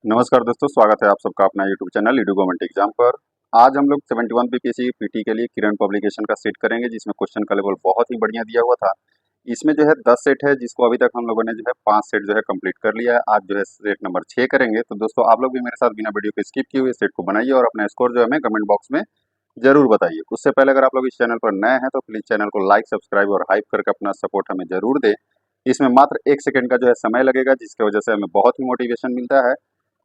नमस्कार दोस्तों, स्वागत है आप सबका अपना यूट्यूब चैनल लीडू गवर्नमेंट एग्जाम पर। आज हम लोग 71 बीपीएससी पीटी के लिए किरण पब्लिकेशन का सेट करेंगे, जिसमें क्वेश्चन का लेवल बहुत ही बढ़िया दिया हुआ था। इसमें जो है 10 सेट है, जिसको अभी तक हम लोगों ने जो है 5 सेट जो है कंप्लीट कर लिया है। आज जो है सेट नंबर 6 करेंगे। तो दोस्तों आप लोग भी मेरे साथ बिना वीडियो को स्किप किए हुए सेट को बनाइए और अपना स्कोर जो है हमें कमेंट बॉक्स में जरूर बताइए। उससे पहले अगर आप लोग इस चैनल पर नए हैं तो प्लीज चैनल को लाइक, सब्सक्राइब और हाइप करके अपना सपोर्ट हमें जरूर दें। इसमें मात्र 1 सेकंड का जो है समय लगेगा, जिसकी वजह से हमें बहुत ही मोटिवेशन मिलता है।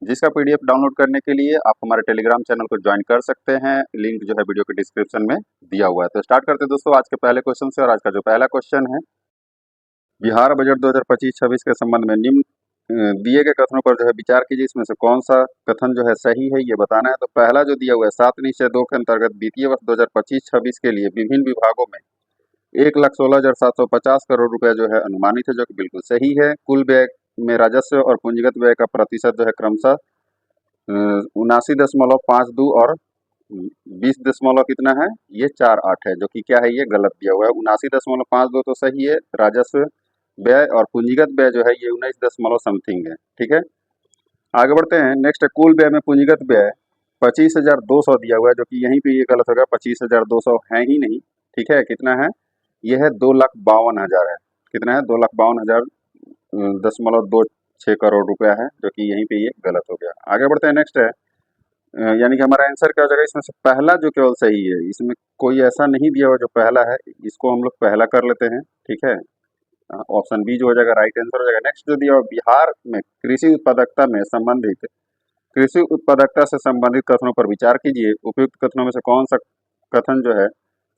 जिसका पीडीएफ डाउनलोड करने के लिए आप हमारे टेलीग्राम चैनल को ज्वाइन कर सकते हैं। लिंक जो है वीडियो के डिस्क्रिप्शन में दिया हुआ है। तो स्टार्ट करते हैं दोस्तों आज के पहले क्वेश्चन से। और आज का जो पहला क्वेश्चन है, बिहार बजट 2025-26 के संबंध में निम्न दिए गए कथनों पर जो है विचार कीजिए। इसमें से कौन सा कथन जो है सही है, ये बताना है। तो पहला जो दिया हुआ है, 7/2 के अंतर्गत वित्तीय वर्ष 2025-26 के लिए विभिन्न विभागों में 1,16,750 करोड़ रुपया जो है अनुमानित है, जो कि बिल्कुल सही है। कुल व्यय में राजस्व और पूंजीगत व्यय का प्रतिशत जो है क्रमशः 79.52 और 20 दशमलव कितना है, ये 48 है, जो कि क्या है, ये गलत दिया हुआ है। 79.52 तो सही है। राजस्व व्यय और पूंजीगत व्यय जो है ये 19 दशमलव समथिंग है। ठीक है, आगे बढ़ते हैं। नेक्स्ट है, कुल व्यय में पूंजीगत व्यय 25,200 दिया हुआ है, जो कि यहीं पे ये गलत होगा। 25,200 है ही नहीं। ठीक है, कितना है, ये है 2,52,000 है। कितना है, 2,52,000 दशमलव 26 करोड़ रुपया है, जो कि यहीं पे ये गलत हो गया। आगे बढ़ते हैं। नेक्स्ट है, यानी कि हमारा आंसर क्या हो जाएगा, इसमें से पहला जो केवल सही है। इसमें कोई ऐसा नहीं दिया हुआ जो पहला है, इसको हम लोग पहला कर लेते हैं। ठीक है, ऑप्शन बी जो हो जाएगा राइट आंसर हो जाएगा। नेक्स्ट जो दिया हुआ, बिहार में कृषि उत्पादकता में संबंधित कृषि उत्पादकता से संबंधित कथनों पर विचार कीजिए। उपयुक्त कथनों में से कौन सा कथन जो है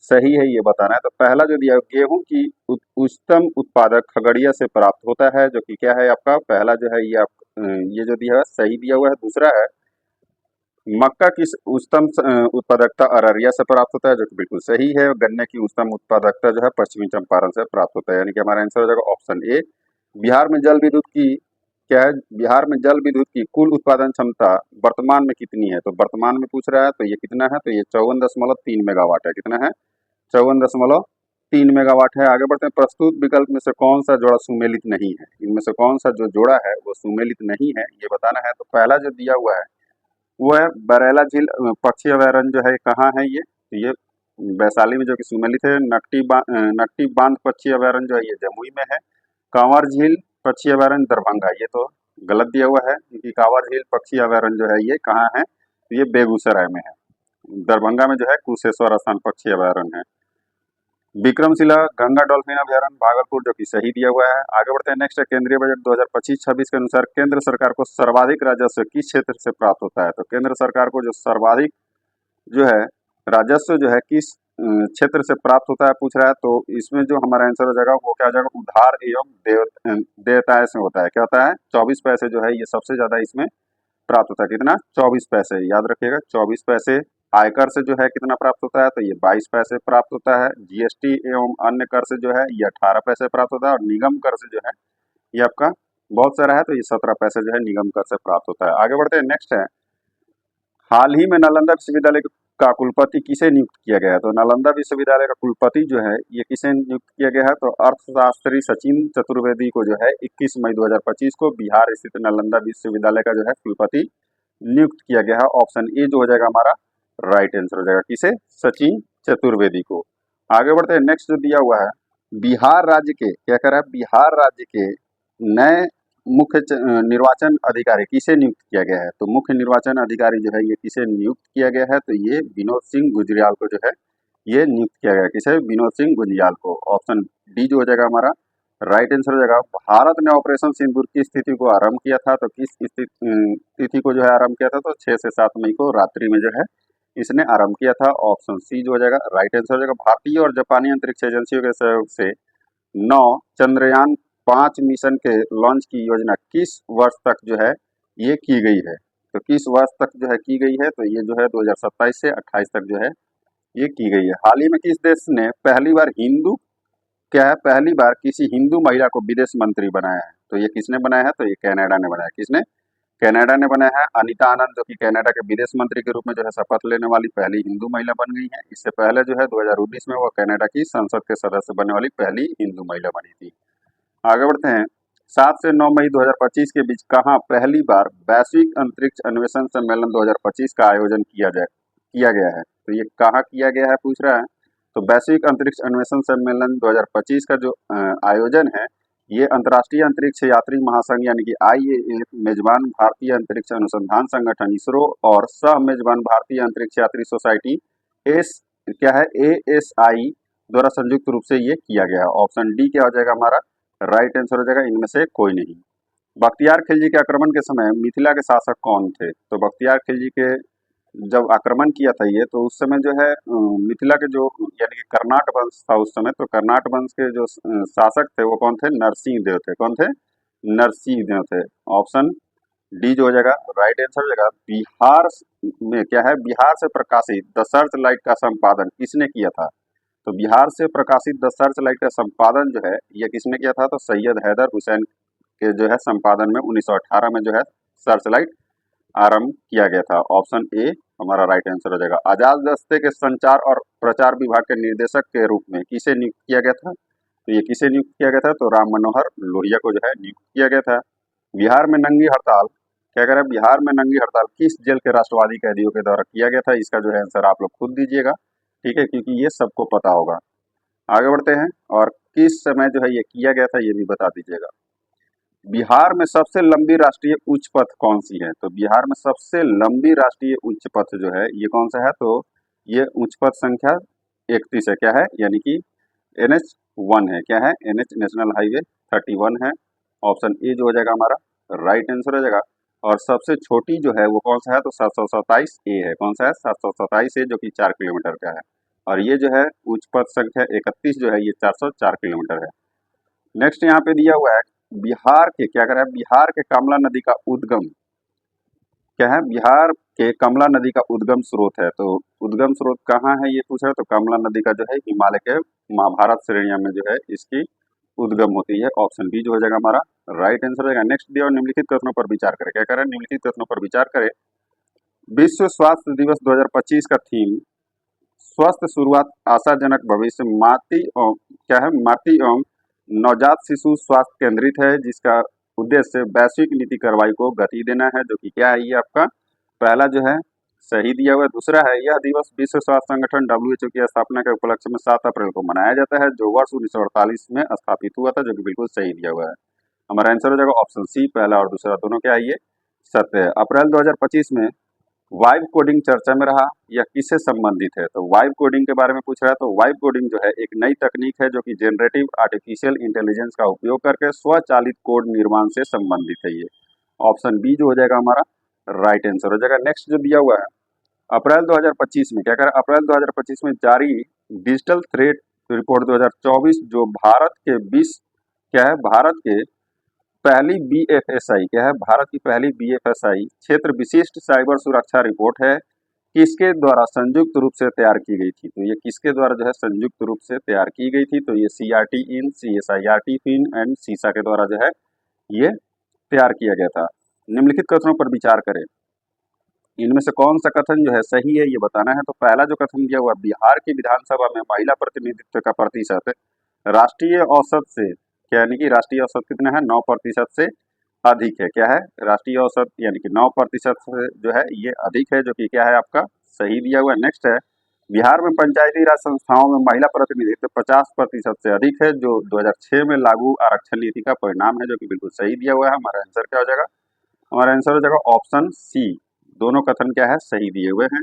सही है, ये बताना है। तो पहला जो दिया है, गेहूं की उच्चतम उत्पादक खगड़िया से प्राप्त होता है, जो कि क्या है आपका पहला जो है, ये जो दिया है सही दिया हुआ है। दूसरा है, मक्का की उच्चतम उत्पादकता अररिया से प्राप्त होता है, जो कि बिल्कुल सही है। गन्ने की उच्चतम उत्पादकता जो है पश्चिमी चंपारण से प्राप्त होता है, यानी कि हमारा आंसर हो जाएगा ऑप्शन ए। बिहार में जल विद्युत की क्या है, बिहार में जल विद्युत की कुल उत्पादन क्षमता वर्तमान में कितनी है। तो वर्तमान में पूछ रहा है, तो ये कितना है, तो ये 54.3 मेगावाट है। कितना है, 54.3 मेगावाट है। आगे बढ़ते हैं। प्रस्तुत विकल्प में से कौन सा जोड़ा सुमेलित नहीं है। इनमें से कौन सा जो जोड़ा है वो सुमेलित नहीं है, ये बताना है। तो पहला जो दिया हुआ है वो है बरेला झील पक्षी अभयारण्य जो है कहाँ है, ये वैशाली में, जो कि सुमेलित है। नकटी बांध पक्षी अभयारण्य जो है ये जमुई में है। कांवर झील पक्षी अभयारण्य दरभंगा, ये तो गलत दिया हुआ है, क्योंकि कांवर झील पक्षी अभयारण्य जो है ये कहाँ है, तो ये बेगूसराय में है। दरभंगा में जो है कुशेश्वर स्थान पक्षी अभयारण्य है। विक्रमशिला गंगा डॉल्फिन अभयारण्य भागलपुर, जो कि सही दिया हुआ है। आगे बढ़ते हैं। नेक्स्ट है, केंद्रीय बजट 2025-26 के अनुसार केंद्र सरकार को सर्वाधिक राजस्व किस क्षेत्र से प्राप्त होता है। तो केंद्र सरकार को जो सर्वाधिक जो है राजस्व जो है किस क्षेत्र से प्राप्त होता है पूछ रहा है। तो इसमें जो हमारा आंसर हो जाएगा वो क्या हो जाएगा, उधार एवं देयताएं से होता है। क्या होता है, 24 पैसे जो है ये सबसे ज्यादा इसमें प्राप्त होता है। कितना, 24 पैसे, याद रखिएगा 24 पैसे। आयकर से जो है कितना प्राप्त होता है, तो ये 22 पैसे प्राप्त होता है। जीएसटी एवं अन्य कर से जो है ये 18 पैसे प्राप्त होता है। और निगम कर से जो है ये आपका बहुत सारा है, तो ये 17 पैसे जो है निगम कर से प्राप्त होता है। आगे बढ़ते हैं। नेक्स्ट है, हाल ही में नालंदा विश्वविद्यालय का कुलपति किसे नियुक्त किया गया है। तो नालंदा विश्वविद्यालय का कुलपति जो है ये किसे नियुक्त किया गया है, तो अर्थशास्त्री सचिन चतुर्वेदी को जो है 21 मई 2025 को बिहार स्थित नालंदा विश्वविद्यालय का जो है कुलपति नियुक्त किया गया है। ऑप्शन ए जो हो जाएगा हमारा राइट आंसर हो जाएगा, किसे, सचिन चतुर्वेदी को। आगे बढ़ते हैं। नेक्स्ट जो दिया हुआ है, बिहार राज्य के क्या कर रहा है, बिहार राज्य के नए मुख्य निर्वाचन अधिकारी किसे नियुक्त किया गया है। तो मुख्य निर्वाचन अधिकारी जो है ये किसे नियुक्त किया गया है, तो ये विनोद सिंह गुजरियाल को जो है ये नियुक्त किया गया है। किसे, विनोद सिंह गुजरियाल को। ऑप्शन डी जो हो जाएगा हमारा राइट आंसर हो जाएगा। भारत ने ऑपरेशन सिंदूर की स्थिति को आरंभ किया था, तो किस तिथि को जो है आरंभ किया था, तो 6 से 7 मई को रात्रि में जो है इसने आरंभ किया था। ऑप्शन सी जो हो जाएगा राइट आंसर हो जाएगा। भारतीय और जापानी अंतरिक्ष एजेंसियों के सहयोग से 9 चंद्रयान 5 मिशन के लॉन्च की योजना किस वर्ष तक जो है ये की गई है। तो किस वर्ष तक जो है की गई है, तो ये जो है 2027 से 28 तक जो है ये की गई है। हाल ही में किस देश ने पहली बार हिंदू क्या है, पहली बार किसी हिंदू महिला को विदेश मंत्री बनाया है। तो ये किसने बनाया है, तो ये कनाडा ने बनाया। किसने, कनाडा ने बनाया है। अनीता आनंद, जो कि कनाडा के विदेश मंत्री के रूप में जो है शपथ लेने वाली पहली हिंदू महिला बन गई है। इससे पहले जो है 2019 में वो कनाडा की संसद के सदस्य बनने वाली पहली हिंदू महिला बनी थी। आगे बढ़ते हैं। 7 से 9 मई 2025 के बीच कहाँ पहली बार वैश्विक अंतरिक्ष अन्वेषण सम्मेलन 2025 का आयोजन किया गया है? तो ये कहाँ किया गया है पूछ रहा है। तो वैश्विक अंतरिक्ष अन्वेषण सम्मेलन 2025 का जो आयोजन है, ये अंतर्राष्ट्रीय अंतरिक्ष यात्री महासंघ यानी कि IAF, मेजबान भारतीय अंतरिक्ष अनुसंधान संगठन इसरो और सह मेजबान भारतीय अंतरिक्ष यात्री सोसाइटी एस क्या है ASI द्वारा संयुक्त रूप से ये किया गया है। ऑप्शन डी क्या हो जाएगा हमारा राइट आंसर हो जाएगा, इनमें से कोई नहीं। बख्तियार खिलजी के आक्रमण के समय मिथिला के शासक कौन थे? तो बख्तियार खिलजी के जब आक्रमण किया था ये, तो उस समय जो है मिथिला के जो यानी कि कर्नाट वंश था उस समय, तो कर्नाट वंश के जो शासक थे वो कौन थे? नरसिंह देव थे। कौन थे? नरसिंह देव थे। ऑप्शन डी जो हो जाएगा राइट आंसर हो जाएगा। बिहार में क्या है, बिहार से प्रकाशित द सर्च लाइट का संपादन किसने किया था? तो बिहार से प्रकाशित द सर्च लाइट का संपादन जो है ये किसने किया था? तो सैयद हैदर हुसैन के जो है संपादन में 1918 में जो है सर्च लाइट आरंभ किया गया था। ऑप्शन ए हमारा राइट आंसर हो जाएगा। आजाद दस्ते के संचार और प्रचार विभाग के निर्देशक के रूप में किसे नियुक्त किया गया था? तो ये किसे नियुक्त किया गया था? तो राम मनोहर लोहिया को जो है नियुक्त किया गया था। बिहार में नंगी हड़ताल क्या कह रहा है? बिहार में नंगी हड़ताल किस जेल के राष्ट्रवादी कैदियों के द्वारा किया गया था? इसका जो है आंसर आप लोग खुद दीजिएगा, ठीक है, क्योंकि ये सबको पता होगा। आगे बढ़ते हैं, और किस समय जो है ये किया गया था ये भी बता दीजिएगा। बिहार में सबसे लंबी राष्ट्रीय उच्च पथ कौन सी है? तो बिहार में सबसे लंबी राष्ट्रीय उच्च पथ जो है ये कौन सा है? तो ये उच्च पथ संख्या 31 है। क्या है? यानी कि NH1 है। क्या है? NH नेशनल हाईवे 31 है। ऑप्शन ए जो हो जाएगा हमारा राइट आंसर हो जाएगा। और सबसे छोटी जो है वो कौन सा है? तो 727A है। कौन सा है? 727A जो कि 4 किलोमीटर का है। और ये जो है उच्च पथ संख्या 31 जो है ये 404 किलोमीटर है। नेक्स्ट यहाँ पे दिया हुआ है बिहार के क्या कह रहा है? बिहार के कमला नदी का उद्गम क्या है? बिहार के कमला नदी का उद्गम स्रोत है। तो उद्गम स्रोत कहाँ है ये पूछ रहा है। तो कमला नदी का जो है हिमालय के महाभारत श्रेणियों में जो है इसकी उद्गम होती है। ऑप्शन बी जो हो जाएगा हमारा राइट आंसर हो जाएगा। नेक्स्ट दिया और निम्नलिखित कथनों पर विचार करें। क्या कह रहा है? निम्नलिखित कथनों पर विचार करें। विश्व स्वास्थ्य दिवस 2025 का थीम स्वस्थ शुरुआत आशाजनक भविष्य मातृ एवं नवजात शिशु स्वास्थ्य केंद्रित है, जिसका उद्देश्य वैश्विक नीति कार्रवाई को गति देना है, जो कि क्या है? ये आपका पहला जो है सही दिया हुआ है। दूसरा है यह दिवस विश्व स्वास्थ्य संगठन WHO की स्थापना के उपलक्ष्य में 7 अप्रैल को मनाया जाता है, जो वर्ष 1948 में स्थापित हुआ था, जो कि बिल्कुल सही दिया हुआ है। हमारा आंसर हो जाएगा ऑप्शन सी, पहला और दूसरा दोनों क्या है? ये सत्य है। अप्रैल 2025 में वाइब कोडिंग चर्चा में रहा, यह किससे संबंधित है? तो वाइब कोडिंग के बारे में पूछ रहा है। तो वाइब कोडिंग जो है एक नई तकनीक है जो कि जनरेटिव आर्टिफिशियल इंटेलिजेंस का उपयोग करके स्वचालित कोड निर्माण से संबंधित है। ये ऑप्शन बी जो हो जाएगा हमारा राइट आंसर हो जाएगा। नेक्स्ट जो दिया हुआ है अप्रैल 2025 में क्या कर अप्रैल 2025 में जारी डिजिटल थ्रेट रिपोर्ट 2024 जो भारत के 20 क्या है? भारत के पहली BFSI क्या है? भारत की पहली BFSI क्षेत्र विशिष्ट साइबर सुरक्षा रिपोर्ट है, किसके द्वारा संयुक्त रूप से तैयार की गई थी? तो ये किसके द्वारा जो है संयुक्त रूप से तैयार की गई थी? तो ये CRT In, CSIRT Fin and CISA के द्वारा जो है ये तैयार किया गया था। निम्नलिखित कथनों पर विचार करें। इनमें से कौन सा कथन जो है सही है ये बताना है। तो पहला जो कथन दिया हुआ बिहार की विधानसभा में महिला प्रतिनिधित्व का प्रतिशत राष्ट्रीय औसत से यानी कि राष्ट्रीय औसत कितना है? 9% से अधिक है। क्या है? राष्ट्रीय औसत यानी कि 9% से जो है ये अधिक है, जो कि क्या है आपका सही दिया हुआ है। नेक्स्ट है बिहार में पंचायती राज संस्थाओं में महिला प्रतिनिधित्व 50% से अधिक है, जो 2006 में लागू आरक्षण नीति का परिणाम है, जो कि बिल्कुल सही दिया हुआ है। हमारा आंसर क्या हो जाएगा? हमारा आंसर हो जाएगा ऑप्शन सी, दोनों कथन क्या है? सही दिए हुए हैं।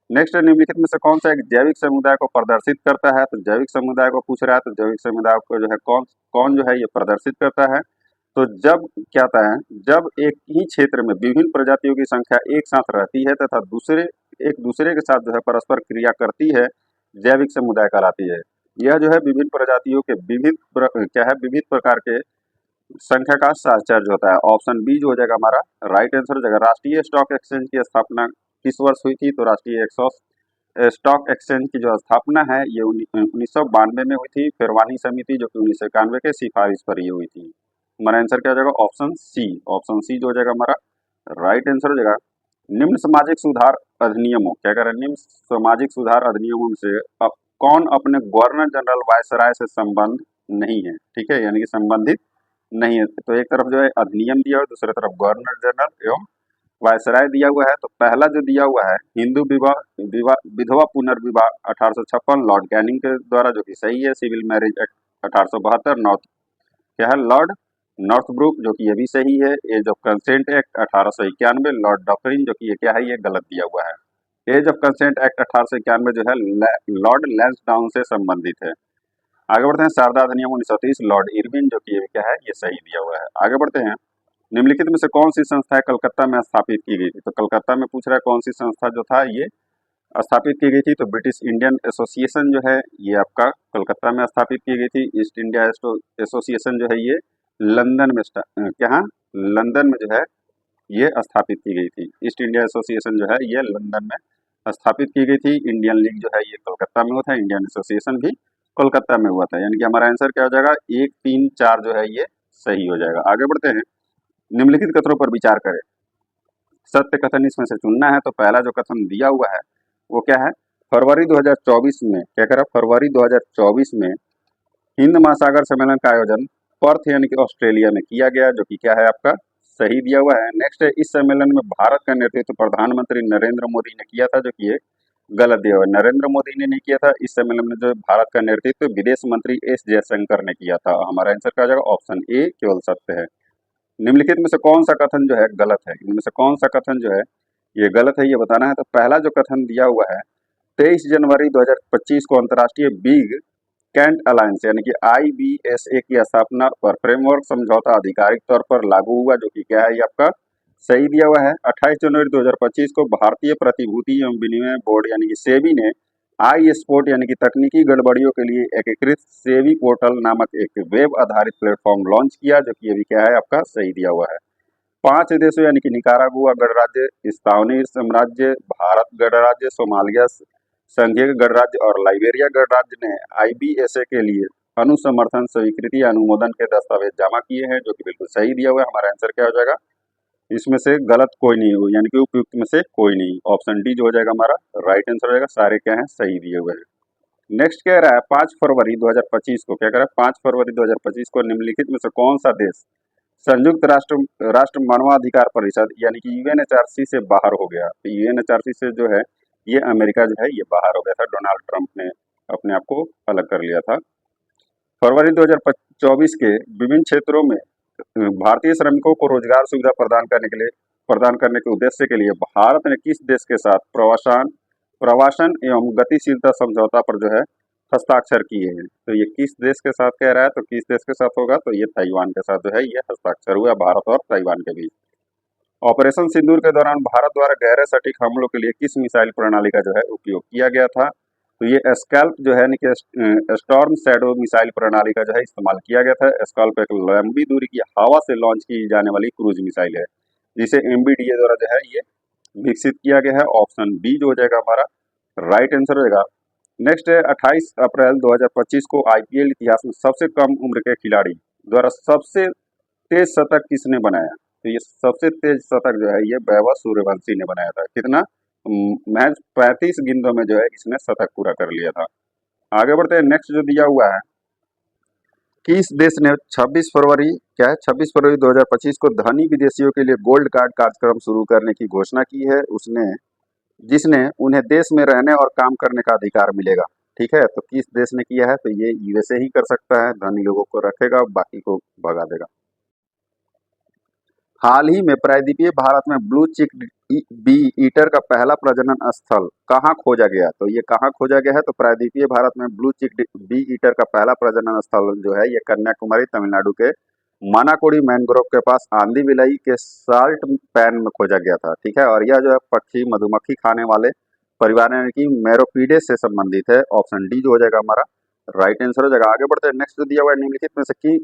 नेक्स्ट निम्नलिखित में से कौन सा एक जैविक समुदाय को प्रदर्शित करता है? तो जैविक समुदाय को पूछ रहा है। तो जैविक समुदाय को जो है कौन कौन जो है ये प्रदर्शित करता है? तो जब क्या होता है, जब एक ही क्षेत्र में विभिन्न प्रजातियों की संख्या एक साथ रहती है तथा एक दूसरे के साथ जो है परस्पर क्रिया करती है, जैविक समुदाय कहलाती है। यह जो है विभिन्न प्रजातियों के विविध प्रकार के संख्या का साहचर्य होता है। ऑप्शन बी जो हो जाएगा हमारा राइट आंसर हो जाएगा। राष्ट्रीय स्टॉक एक्सचेंज की स्थापना किस वर्ष हुई थी? तो राष्ट्रीय स्टॉक एक्सचेंज की जो स्थापना है ये 1992 में हुई थी। फिरवानी समिति जो कि 1991 के सिफारिश पर ये हुई थी। हमारा आंसर क्या हो जाएगा? ऑप्शन सी, ऑप्शन सी जो हो जाएगा हमारा राइट आंसर हो जाएगा। निम्न सामाजिक सुधार अधिनियमों क्या कह रहे हैं? निम्न सामाजिक सुधार अधिनियमों में से कौन अपने गवर्नर जनरल वायसराय से संबंध नहीं है? ठीक है, यानी कि संबंधित नहीं है। तो एक तरफ जो है अधिनियम दिया हुआ है, दूसरी तरफ गवर्नर जनरल एवं वायसराय दिया हुआ है। तो पहला जो दिया हुआ है हिंदू विवाह विवाह विधवा पुनर्विवाह 1856 लॉर्ड कैनिंग के द्वारा, जो कि सही है। सिविल मैरिज एक्ट 1872 नॉर्थ क्या है लॉर्ड नॉर्थब्रुक, जो कि ये भी सही है। Age of consent act 1891 Lord doctrine, जो कि ये क्या है, ये गलत दिया हुआ है। एज ऑफ कंसेंट एक्ट 1891 जो है लॉर्ड लैंसडाउन से संबंधित है। आगे बढ़ते हैं। शारदा अधिनियम 1930 लॉर्ड इरविन, जो कि ये क्या है, ये सही दिया हुआ है। आगे बढ़ते हैं। निम्नलिखित में से कौन सी संस्था कलकत्ता में स्थापित की गई थी? तो कलकत्ता में पूछ रहा है कौन सी संस्था जो था ये स्थापित की गई थी। तो ब्रिटिश इंडियन एसोसिएशन जो है ये आपका कलकत्ता में स्थापित की गई थी। ईस्ट इंडिया एसोसिएशन जो है ये लंदन में क्या लंदन में जो है ये स्थापित की गई थी। ईस्ट इंडिया एसोसिएशन जो है ये लंदन में स्थापित की गई थी। इंडियन लीग जो है ये कोलकाता में हुआ था। इंडियन एसोसिएशन भी कोलकाता में हुआ था। यानी कि हमारा आंसर क्या हो जाएगा, 1, 3, 4 जो है ये सही हो जाएगा। आगे बढ़ते हैं। निम्नलिखित कथनों पर विचार करें। सत्य कथन इसमें से चुनना है। तो पहला जो कथन दिया हुआ है वो क्या है, फरवरी 2024 में क्या करा, फरवरी 2024 में हिंद महासागर सम्मेलन का आयोजन पर्थ यानी कि ऑस्ट्रेलिया में किया गया, जो कि क्या है आपका सही दिया हुआ है। नेक्स्ट है, इस सम्मेलन में भारत का नेतृत्व प्रधानमंत्री नरेंद्र मोदी ने किया था, जो कि ये गलत दिया हुआ है। नरेंद्र मोदी ने नहीं किया था। इस सम्मेलन में जो भारत का नेतृत्व विदेश मंत्री एस जयशंकर ने किया था। हमारा आंसर क्या हो जाएगा, ऑप्शन ए केवल सत्य है। निम्नलिखित में से कौन सा कथन जो है गलत है? इनमें से कौन सा कथन जो है ये गलत है, ये बताना है। तो पहला जो कथन दिया हुआ है, 23 जनवरी 2025 को अंतर्राष्ट्रीय बिग कैंट अलायंस यानी कि IBSA की स्थापना पर फ्रेमवर्क समझौता आधिकारिक तौर पर लागू हुआ, जो कि क्या है ये आपका सही दिया हुआ है। 28 जनवरी 2025 को भारतीय प्रतिभूति एवं विनिमय बोर्ड यानी कि सेबी ने आई स्पोर्ट यानी कि तकनीकी गड़बड़ियों के लिए एकीकृत सेबी पोर्टल नामक एक वेब आधारित प्लेटफॉर्म लॉन्च किया, जो कि ये भी क्या है आपका सही दिया हुआ है। 5 देशों यानी कि निकारागुआ गणराज्य, इस्तानी साम्राज्य, भारत गणराज्य, सोमालिया संघीय गणराज्य और लाइबेरिया गणराज्य ने IBSA के लिए अनुसमर्थन स्वीकृति या अनुमोदन के दस्तावेज जमा किए हैं, जो कि बिल्कुल सही दिया हुआ है। हमारा आंसर क्या हो जाएगा, इसमें से गलत कोई नहीं हो, यानी कि उपयुक्त में से कोई नहीं। ऑप्शन डी जो हो जाएगा हमारा राइट आंसर हो जाएगा। सारे क्या है सही दिए हुए हैं। नेक्स्ट कह रहा है 5 फरवरी 2025 को क्या कह रहा है, 5 फरवरी 2025 को निम्नलिखित में से कौन सा देश संयुक्त राष्ट्र मानवाधिकार परिषद यानी कि UNHRC से बाहर हो गया? तो UNHRC से जो है ये अमेरिका जो है ये बाहर हो गया था। डोनाल्ड ट्रंप ने अपने आप को अलग कर लिया था। फरवरी 2024 के विभिन्न क्षेत्रों में भारतीय श्रमिकों को रोजगार सुविधा प्रदान करने के उद्देश्य के लिए भारत ने किस देश के साथ प्रवासन एवं गतिशीलता समझौता पर जो है हस्ताक्षर किए हैं? तो ये किस देश के साथ कह रहा है, तो किस देश के साथ होगा, तो ये ताइवान के साथ जो है ये हस्ताक्षर हुआ, भारत और ताइवान के बीच। ऑपरेशन सिंदूर के दौरान भारत द्वारा गैर सटीक हमलों के लिए किस मिसाइल प्रणाली का जो है उपयोग किया गया था? तो ये स्कैल्प जो है यानी कि स्टॉर्म शैडो मिसाइल प्रणाली का जो है इस्तेमाल किया गया था। स्कैल्प एक लंबी दूरी की हवा से लॉन्च की जाने वाली क्रूज मिसाइल है, जिसे MBDA द्वारा जो है ये विकसित किया गया है। ऑप्शन बी जो हो जाएगा हमारा राइट आंसर हो जाएगा। नेक्स्ट है 28 अप्रैल 2025 को IPL इतिहास में सबसे कम उम्र के खिलाड़ी द्वारा सबसे तेज शतक किसने बनाया? तो ये सबसे तेज शतक जो है ये वैभव सूर्यवंशी ने बनाया था। कितना? महज 35 गेंदों में जो है इसने शतक पूरा कर लिया था। आगे बढ़ते हैं। नेक्स्ट जो दिया हुआ है, किस देश ने 26 फरवरी क्या है 26 फरवरी 2025 को धनी विदेशियों के लिए गोल्ड कार्ड कार्यक्रम शुरू करने की घोषणा की है, उसने जिसने उन्हें देश में रहने और काम करने का अधिकार मिलेगा। ठीक है, तो किस देश ने किया है? तो ये USA ही कर सकता है। धनी लोगों को रखेगा, बाकी को भगा देगा। हाल ही में प्रायद्वीपीय भारत में ब्लू चिक बी ईटर का पहला प्रजनन स्थल कहाँ खोजा गया? तो ये कहाँ खोजा गया है? तो प्रायद्वीपीय भारत में ब्लू चिक बी ईटर का पहला प्रजनन स्थल जो है ये कन्याकुमारी तमिलनाडु के मानाकोड़ी मैनग्रोव के पास आंधी बिलाई के साल्ट पैन में खोजा गया था। ठीक है, और यह जो है पक्षी मधुमक्खी खाने वाले परिवार यानी कि मैरोपीडे से संबंधित है। ऑप्शन डी जो हो जाएगा हमारा राइट आंसर हो जाएगा। आगे बढ़ते हैं। नेक्स्ट जो दिया हुआ है, निम्नलिखित में से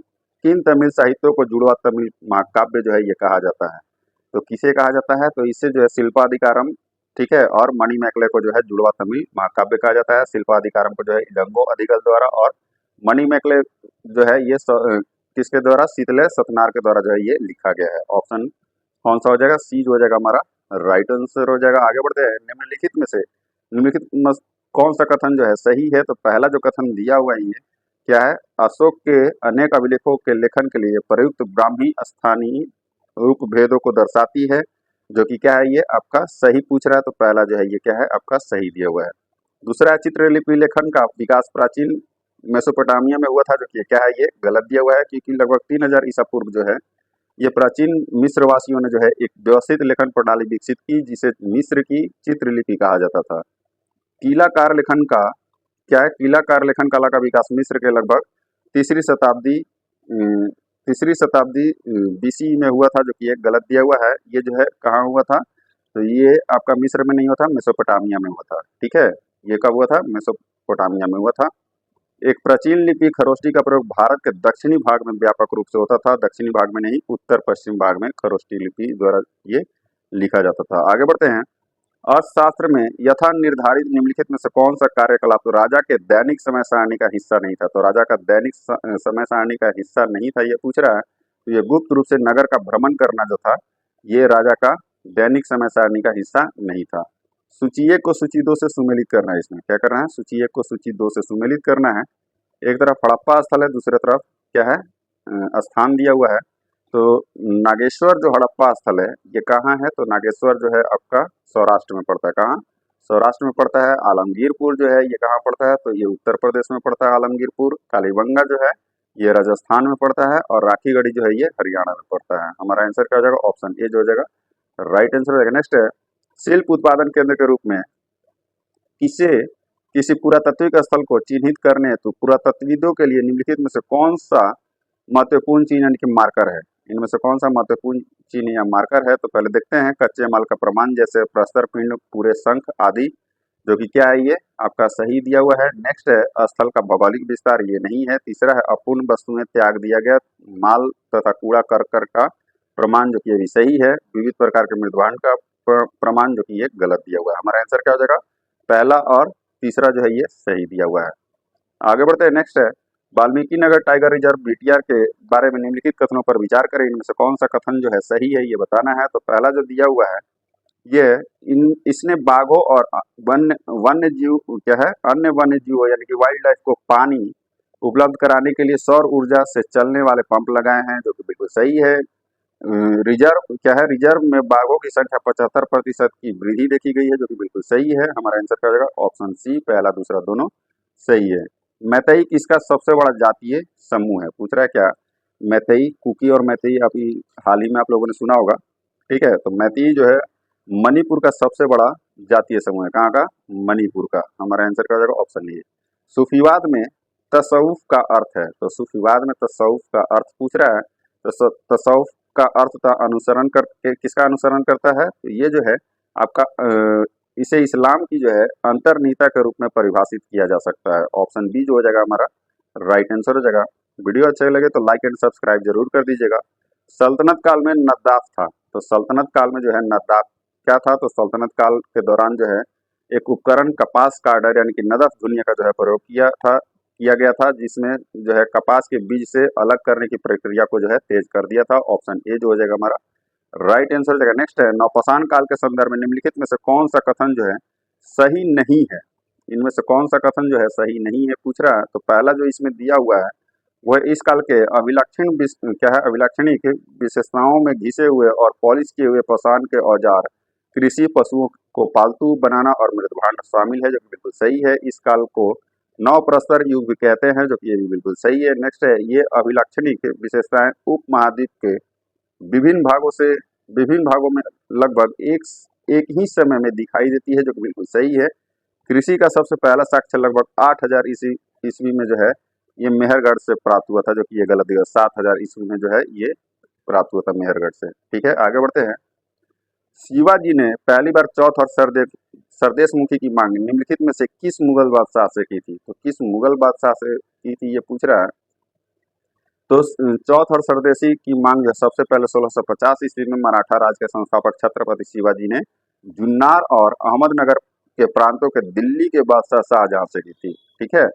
किन तमिल साहित्यों को जुड़वा तमिल महाकाव्य जो है ये कहा जाता है? तो किसे कहा जाता है? तो इससे जो है शिल्पाधिकारम, ठीक है, और मणिमेकले को जो है जुड़वा तमिल महाकाव्य कहा जाता है। शिल्पाधिकारम को जो है इलंगो अधिगल द्वारा और मणिमेकले जो है ये किसके द्वारा? शीतले सतनार के द्वारा जो है ये लिखा गया है। ऑप्शन कौन सा हो जाएगा? सी जो हो जाएगा हमारा राइट आंसर हो जाएगा। आगे बढ़ते हैं। निम्नलिखित में से कौन सा कथन जो है सही है? तो पहला जो कथन दिया हुआ है ये क्या है, अशोक के अनेक अभिलेखों के लेखन के लिए प्रयुक्त ब्राह्मी स्थानीय रूप भेदों को दर्शाती है, जो कि क्या है, ये आपका सही पूछ रहा है, तो पहला जो है ये क्या है, आपका सही दिया हुआ है। दूसरा है, चित्रलिपि लेखन का विकास प्राचीन मेसोपोटामिया में हुआ था, जो कि क्या है, ये गलत दिया हुआ है, क्योंकि लगभग 3000 ईसा पूर्व जो है ये प्राचीन मिस्र वासियों ने जो है एक व्यवस्थित लेखन प्रणाली विकसित की, जिसे मिस्र की चित्रलिपि कहा जाता था। कीलाकार लेखन का क्या है, कीलाकार लेखन कला का विकास मिस्र के लगभग तीसरी शताब्दी अम, तीसरी शताब्दी बीसी में हुआ था, जो कि एक गलत दिया हुआ है। ये जो है कहाँ हुआ था, तो ये आपका मिस्र में नहीं हुआ था, मेसोपोटामिया में हुआ था। ठीक है, ये कब हुआ था, मेसोपोटामिया में हुआ था। एक प्राचीन लिपि खरोष्टी का प्रयोग भारत के दक्षिणी भाग में व्यापक रूप से होता था, दक्षिणी भाग में नहीं, उत्तर पश्चिम भाग में खरोष्टी लिपि द्वारा ये लिखा जाता था। आगे बढ़ते हैं। अर्थशास्त्र में यथा निर्धारित निम्नलिखित में से कौन सा कार्यकलाप तो राजा के दैनिक समय सारणी का हिस्सा नहीं था, तो राजा का दैनिक समय सारणी का हिस्सा नहीं था, ये पूछ रहा है। तो ये गुप्त रूप से नगर का भ्रमण करना जो था, ये राजा का दैनिक समय सारणी का हिस्सा नहीं था। सूची एक को सूची दो से सुमेलित करना है, इसमें क्या करना है, सूची एक को सूची दो से सुमेलित करना है। एक तरफ हड़प्पा स्थल है, दूसरी तरफ क्या है, स्थान दिया हुआ है। तो नागेश्वर जो हड़प्पा स्थल है ये कहाँ है, तो नागेश्वर जो है आपका सौराष्ट्र में पड़ता है। कहाँ, सौराष्ट्र में पड़ता है। आलमगीरपुर जो है ये कहाँ पड़ता है, तो ये उत्तर प्रदेश में पड़ता है आलमगीरपुर। कालीबंगा जो है ये राजस्थान में पड़ता है, और राखीगढ़ी जो है ये हरियाणा में पड़ता है। हमारा आंसर क्या हो जाएगा, ऑप्शन ए जो हो जाएगा राइट आंसर हो जाएगा। नेक्स्ट है, शिल्प उत्पादन केंद्र के रूप में किसे किसी पुरातात्विक स्थल को चिन्हित करने हेतु पुरातत्वविदों के लिए निम्नलिखित में से कौन सा महत्वपूर्ण चिन्ह यानी कि मार्कर है, इनमें से कौन सा महत्वपूर्ण चिन्ह या मार्कर है, तो पहले देखते हैं। कच्चे माल का प्रमाण जैसे प्रस्तर पिंड, पूरे शंख आदि, जो कि क्या है, ये आपका सही दिया हुआ है। नेक्स्ट है, स्थल का भौगोलिक विस्तार, ये नहीं है। तीसरा है, अपूर्ण वस्तुएं त्याग दिया गया माल तथा कूड़ा करकट का प्रमाण, जो कि ये भी सही है। विविध प्रकार के मृदभांड का प्रमाण, जो कि ये गलत दिया हुआ है। हमारा आंसर क्या हो जाएगा, पहला और तीसरा जो है ये सही दिया हुआ है। आगे बढ़ते हैं। नेक्स्ट है, Valmiki Nagar tiger reserve BTR के बारे में निम्नलिखित कथनों पर विचार करें, इनमें से कौन सा कथन जो है सही है, ये बताना है। तो पहला जो दिया हुआ है ये इन इसने बाघों और वन्य वन्य जीव क्या है, अन्य वन्य जीवों यानी कि वाइल्ड लाइफ को पानी उपलब्ध कराने के लिए सौर ऊर्जा से चलने वाले पंप लगाए हैं, जो कि बिल्कुल सही है। रिजर्व क्या है, रिजर्व में बाघों की संख्या 75% की वृद्धि देखी गई है, जो कि बिल्कुल सही है। हमारा आंसर क्या हो जाएगा, ऑप्शन सी, पहला दूसरा दोनों सही है। मैतेई किसका सबसे बड़ा जातीय समूह है, पूछ रहा है क्या, मैतेई, कुकी और मैतेई अभी हाल ही में आप लोगों ने सुना होगा। ठीक है, तो मैतेई जो है मणिपुर का सबसे बड़ा जातीय समूह है। कहाँ का, मणिपुर का। हमारा आंसर क्या हो जाएगा, ऑप्शन ए। सूफीवाद में तसव्वुफ का अर्थ है, तो सूफीवाद में तसव्वुफ का अर्थ पूछ रहा है। तो तसव्वुफ का अर्थ था अनुसरण कर, किसका अनुसरण करता है, तो ये जो है आपका इसे इस्लाम की जो है अंतर्निहिता के रूप में परिभाषित किया जा सकता है। ऑप्शन बी जो हो जाएगा हमारा राइट आंसर हो जाएगा। वीडियो अच्छा लगे तो लाइक एंड सब्सक्राइब जरूर कर दीजिएगा। सल्तनत काल में नद्दाफ था, तो सल्तनत काल में जो है नद्दाफ क्या था, तो सल्तनत काल के दौरान जो है एक उपकरण कपास कार्डर यानी कि नदफ धुनिया का जो है प्रयोग किया गया था, जिसमें जो है कपास के बीज से अलग करने की प्रक्रिया को जो है तेज कर दिया था। ऑप्शन ए जो हो जाएगा हमारा राइट आंसर हो जाएगा। नेक्स्ट है, नवपाषाण काल के संदर्भ में निम्नलिखित में से कौन सा कथन जो है सही नहीं है, इनमें से कौन सा कथन जो है सही नहीं है पूछ रहा है। तो पहला जो इसमें दिया हुआ है वह इस काल के क्या है, अभिलक्षणिक विशेषताओं में घिसे हुए और पॉलिश किए हुए पाषाण के औजार, कृषि, पशुओं को पालतू बनाना और मृदभांड शामिल है, जो कि बिल्कुल सही है। इस काल को नव प्रस्तर युग भी कहते हैं, जो कि ये भी बिल्कुल सही है। नेक्स्ट है, ये अभिलक्षणिक विशेषताएं उप महाद्वीप के विभिन्न भागों में लगभग एक ही समय में दिखाई देती है, जो कि बिल्कुल सही है। कृषि का सबसे पहला साक्ष्य लगभग 8000 ईस्वी में जो है ये मेहरगढ़ से प्राप्त हुआ था, जो कि ये गलत दिया, 7000 ईस्वी में जो है ये प्राप्त हुआ था मेहरगढ़ से। ठीक है, आगे बढ़ते हैं। शिवाजी ने पहली बार चौथ और सरदेश मुखी की मांग निम्नलिखित में से किस मुगल बादशाह से की थी, तो किस मुगल बादशाह से की थी ये पूछ रहा है। तो चौथ और सरदेशी की मांग जो सबसे पहले 1650 ईस्वी में मराठा राज के संस्थापक छत्रपति शिवाजी ने जुन्नार और अहमदनगर के प्रांतों के दिल्ली के बादशाह शाहजहां से की थी। ठीक है,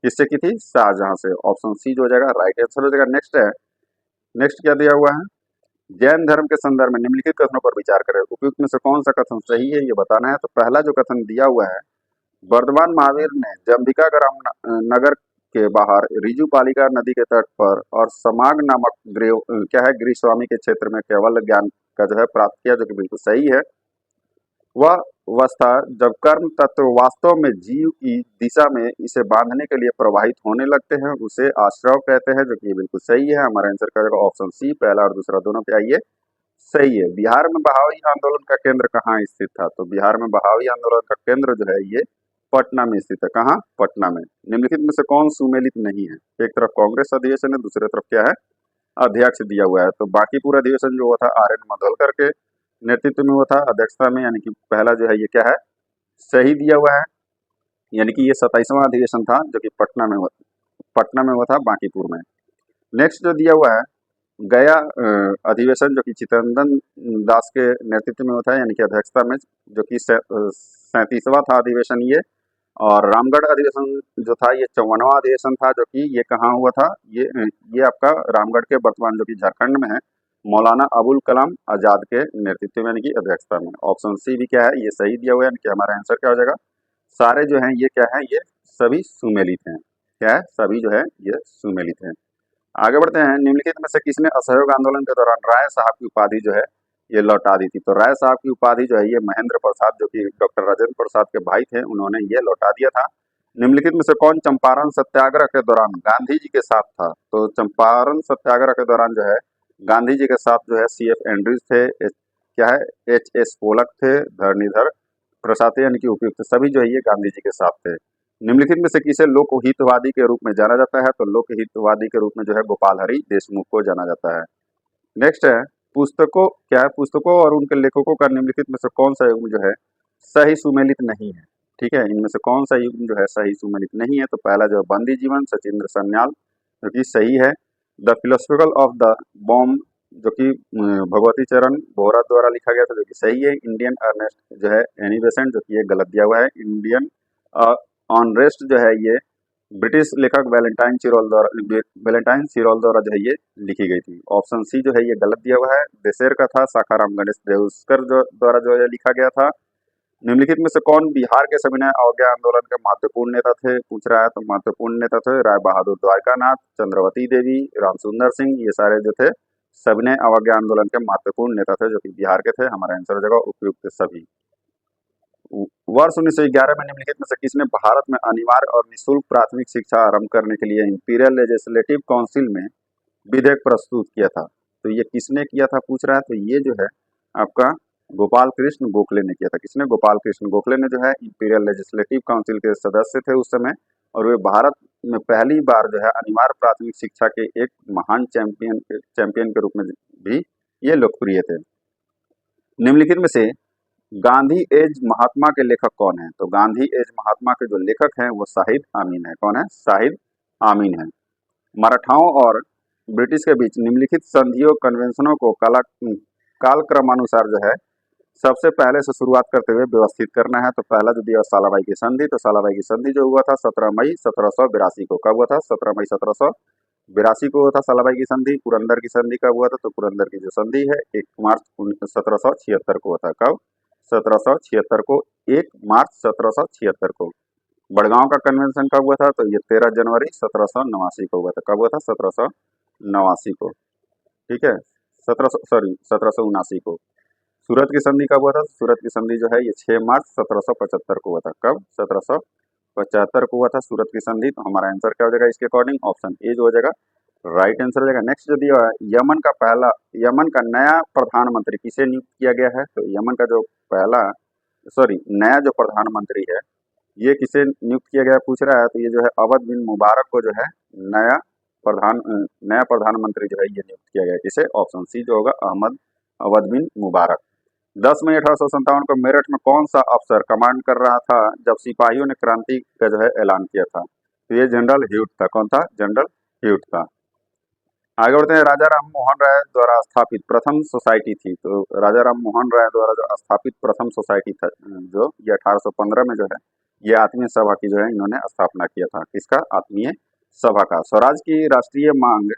किससे की थी, शाहजहां से। ऑप्शन सी जो हो जाएगा राइट आंसर हो जाएगा। नेक्स्ट है, नेक्स्ट क्या दिया हुआ है, जैन धर्म के संदर्भ में निम्नलिखित कथनों पर विचार करें, उपयुक्त में से कौन सा कथन सही है ये बताना है। तो पहला जो कथन दिया हुआ है, वर्धमान महावीर ने जम्बिका ग्राम नगर के बाहर रिजु बालिका नदी के तट पर और समाग नामक क्या है गृहस्वामी के क्षेत्र में केवल ज्ञान का जो है प्राप्त किया, जो कि बिल्कुल सही है। वह अवस्था जब कर्म तत्व वास्तव में जीव की दिशा में इसे बांधने के लिए प्रवाहित होने लगते हैं, उसे आश्रव कहते हैं, जो कि बिल्कुल सही है। हमारा आंसर का ऑप्शन सी, पहला और दूसरा दोनों पे आइए सही है। बिहार में बहावी आंदोलन का केंद्र कहाँ स्थित था? तो बिहार में बहावी आंदोलन का केंद्र जो है ये पटना में स्थित है। कहाँ? पटना में। निम्नलिखित में से कौन सुमेलित नहीं है? एक तरफ कांग्रेस अधिवेशन है, दूसरी तरफ क्या है? अध्यक्ष दिया हुआ है। तो बाकी पूरा अधिवेशन जो हुआ था आर.एन. माधोलकर के नेतृत्व में हुआ था, अध्यक्षता में, यानी कि पहला जो है ये क्या है? सही दिया हुआ है। यानी कि ये 27वां अधिवेशन था जो कि पटना में हुआ था, बांकीपुर में। नेक्स्ट जो दिया हुआ है गया अधिवेशन, जो कि चित्तरंजन दास के नेतृत्व में हुआ था, यानी कि अध्यक्षता में, जो कि 37वां था अधिवेशन ये। और रामगढ़ अधिवेशन जो था ये 54वां अधिवेशन था, जो कि ये कहाँ हुआ था? ये आपका रामगढ़ के वर्तमान जो कि झारखंड में है, मौलाना अबुल कलाम आजाद के नेतृत्व में, यानी कि अध्यक्षता में। ऑप्शन सी भी क्या है? ये सही दिया हुआ है, यानी कि हमारा आंसर क्या हो जाएगा? सारे जो हैं ये क्या है? ये सभी सुमेलित हैं। क्या है? सभी जो है ये सुमेलित हैं। आगे बढ़ते हैं। निम्नलिखित में से किसने असहयोग आंदोलन के दौरान राय साहब की उपाधि जो है ये लौटा दी थी? तो राय साहब की उपाधि जो है ये महेंद्र प्रसाद, जो कि डॉक्टर राजेंद्र प्रसाद के भाई थे, उन्होंने ये लौटा दिया था। निम्नलिखित में से कौन चंपारण सत्याग्रह के दौरान गांधी जी के साथ था? तो चंपारण सत्याग्रह के दौरान जो है गांधी जी के साथ जो है सी.एफ. एंड्रयूज थे, क्या है, एच.एस. पोलक थे, धरणीधर प्रसाद थे, यानी कि उपयुक्त सभी जो है ये गांधी जी के साथ थे। निम्नलिखित में से किसे लोकहितवादी के रूप में जाना जाता है? तो लोकहितवादी के रूप में जो है गोपाल हरि देशमुख को जाना जाता है। नेक्स्ट है पुस्तकों, क्या है, पुस्तकों और उनके लेखकों का निम्नलिखित में से कौन सा युग्म जो है सही सुमेलित नहीं है? ठीक है, इनमें से कौन सा युग्म जो है सही सुमेलित नहीं है? तो पहला जो है बंदी जीवन, सचिंद्र सन्याल, जो कि सही है। The philosophical of the bomb, जो कि भगवती चरण बोहरा द्वारा लिखा गया था, जो कि सही है। इंडियन अर्नेस्ट जो है एनी बेसेंट, जो कि ये गलत दिया हुआ है। इंडियन ऑनरेस्ट जो है ये ब्रिटिश लेखक वैलेंटाइन सिरोल द्वारा जो है ये लिखी गई थी। ऑप्शन सी जो है ये गलत दिया हुआ है। देशेर का था शाखाराम गणेश देउस्कर द्वारा जो है लिखा गया था। निम्नलिखित में से कौन बिहार के सविनय अवज्ञा आंदोलन के महत्वपूर्ण नेता थे? पूछ रहा है। तो महत्वपूर्ण नेता थे राय बहादुर द्वारकानाथ, चंद्रवती देवी, रामसुंदर सिंह, ये सारे जो थे सविनय अवज्ञा आंदोलन के महत्वपूर्ण नेता थे, जो कि बिहार के थे। हमारा आंसर हो जाएगा उपयुक्त सभी। वर्ष 1911 में निम्नलिखित में से किसने भारत में अनिवार्य और निःशुल्क प्राथमिक शिक्षा आरंभ करने के लिए इंपीरियल लेजिस्लेटिव काउंसिल में विधेयक प्रस्तुत किया था? तो ये किसने किया था पूछ रहा है। तो ये जो है आपका गोपाल कृष्ण गोखले ने किया था। किसने? गोपाल कृष्ण गोखले ने जो है इंपीरियल लेजिस्लेटिव काउंसिल के सदस्य थे उस समय, और वे भारत में पहली बार जो है अनिवार्य प्राथमिक शिक्षा के एक महान चैंपियन के रूप में भी ये लोकप्रिय थे। निम्नलिखित में से गांधी एज महात्मा के लेखक कौन है? तो गांधी एज महात्मा के जो लेखक हैं वो शाहिद आमीन है। कौन है? शाहिद आमीन है। मराठाओं और ब्रिटिश के बीच निम्नलिखित संधियों कन्वेंशनों को कालक्रमानुसार जो है सबसे पहले से शुरुआत करते हुए व्यवस्थित करना है। तो पहला जो दिया सालाबाई की संधि, तो सालाबाई की संधि जो हुआ था 17 मई 1782 को। कब हुआ था? 17 मई 1782 को हुआ था सालाबाई की संधि। पुरंदर की संधि कब हुआ था? तो पुरंदर की जो संधि है 1 मार्च 1776 को हुआ था। कब? 1776 को, 1 मार्च 1776 को। बड़गांव का कन्वेंशन कब हुआ था? तो ये 13 जनवरी 1789 को हुआ था। कब हुआ था? 1789 को। ठीक है, 1779 को। सूरत की संधि कब हुआ था? सूरत की संधि जो है ये 6 मार्च 1775 को हुआ था। कब? 1775 को हुआ था सूरत की संधि। तो हमारा आंसर क्या हो जाएगा इसके अकॉर्डिंग? ऑप्शन ए जो हो जाएगा राइट आंसर हो जाएगा। नेक्स्ट जो दिया है यमन का नया प्रधानमंत्री किसे नियुक्त किया गया है? तो यमन का जो नया जो प्रधानमंत्री है ये किसे नियुक्त किया गया पूछ रहा है। तो ये जो है अवध बिन मुबारक को जो है नया प्रधानमंत्री जो है ये नियुक्त किया गया। किसे? ऑप्शन सी जो होगा अवध बिन मुबारक। 10 मई 1857 को मेरठ में कौन सा अफसर कमांड कर रहा था जब सिपाहियों ने क्रांति का जो है ऐलान किया था? तो ये जनरल ह्यूट था। कौन था? जनरल ह्यूट था। आगे बढ़ते हैं। राजा राम मोहन राय द्वारा स्थापित प्रथम सोसाइटी थी। तो राजा राम मोहन राय द्वारा जो स्थापित प्रथम सोसाइटी था जो ये 1815 में जो है ये आत्मीय सभा की जो है इन्होंने स्थापना किया था। किसका? आत्मीय सभा का। स्वराज की राष्ट्रीय मांग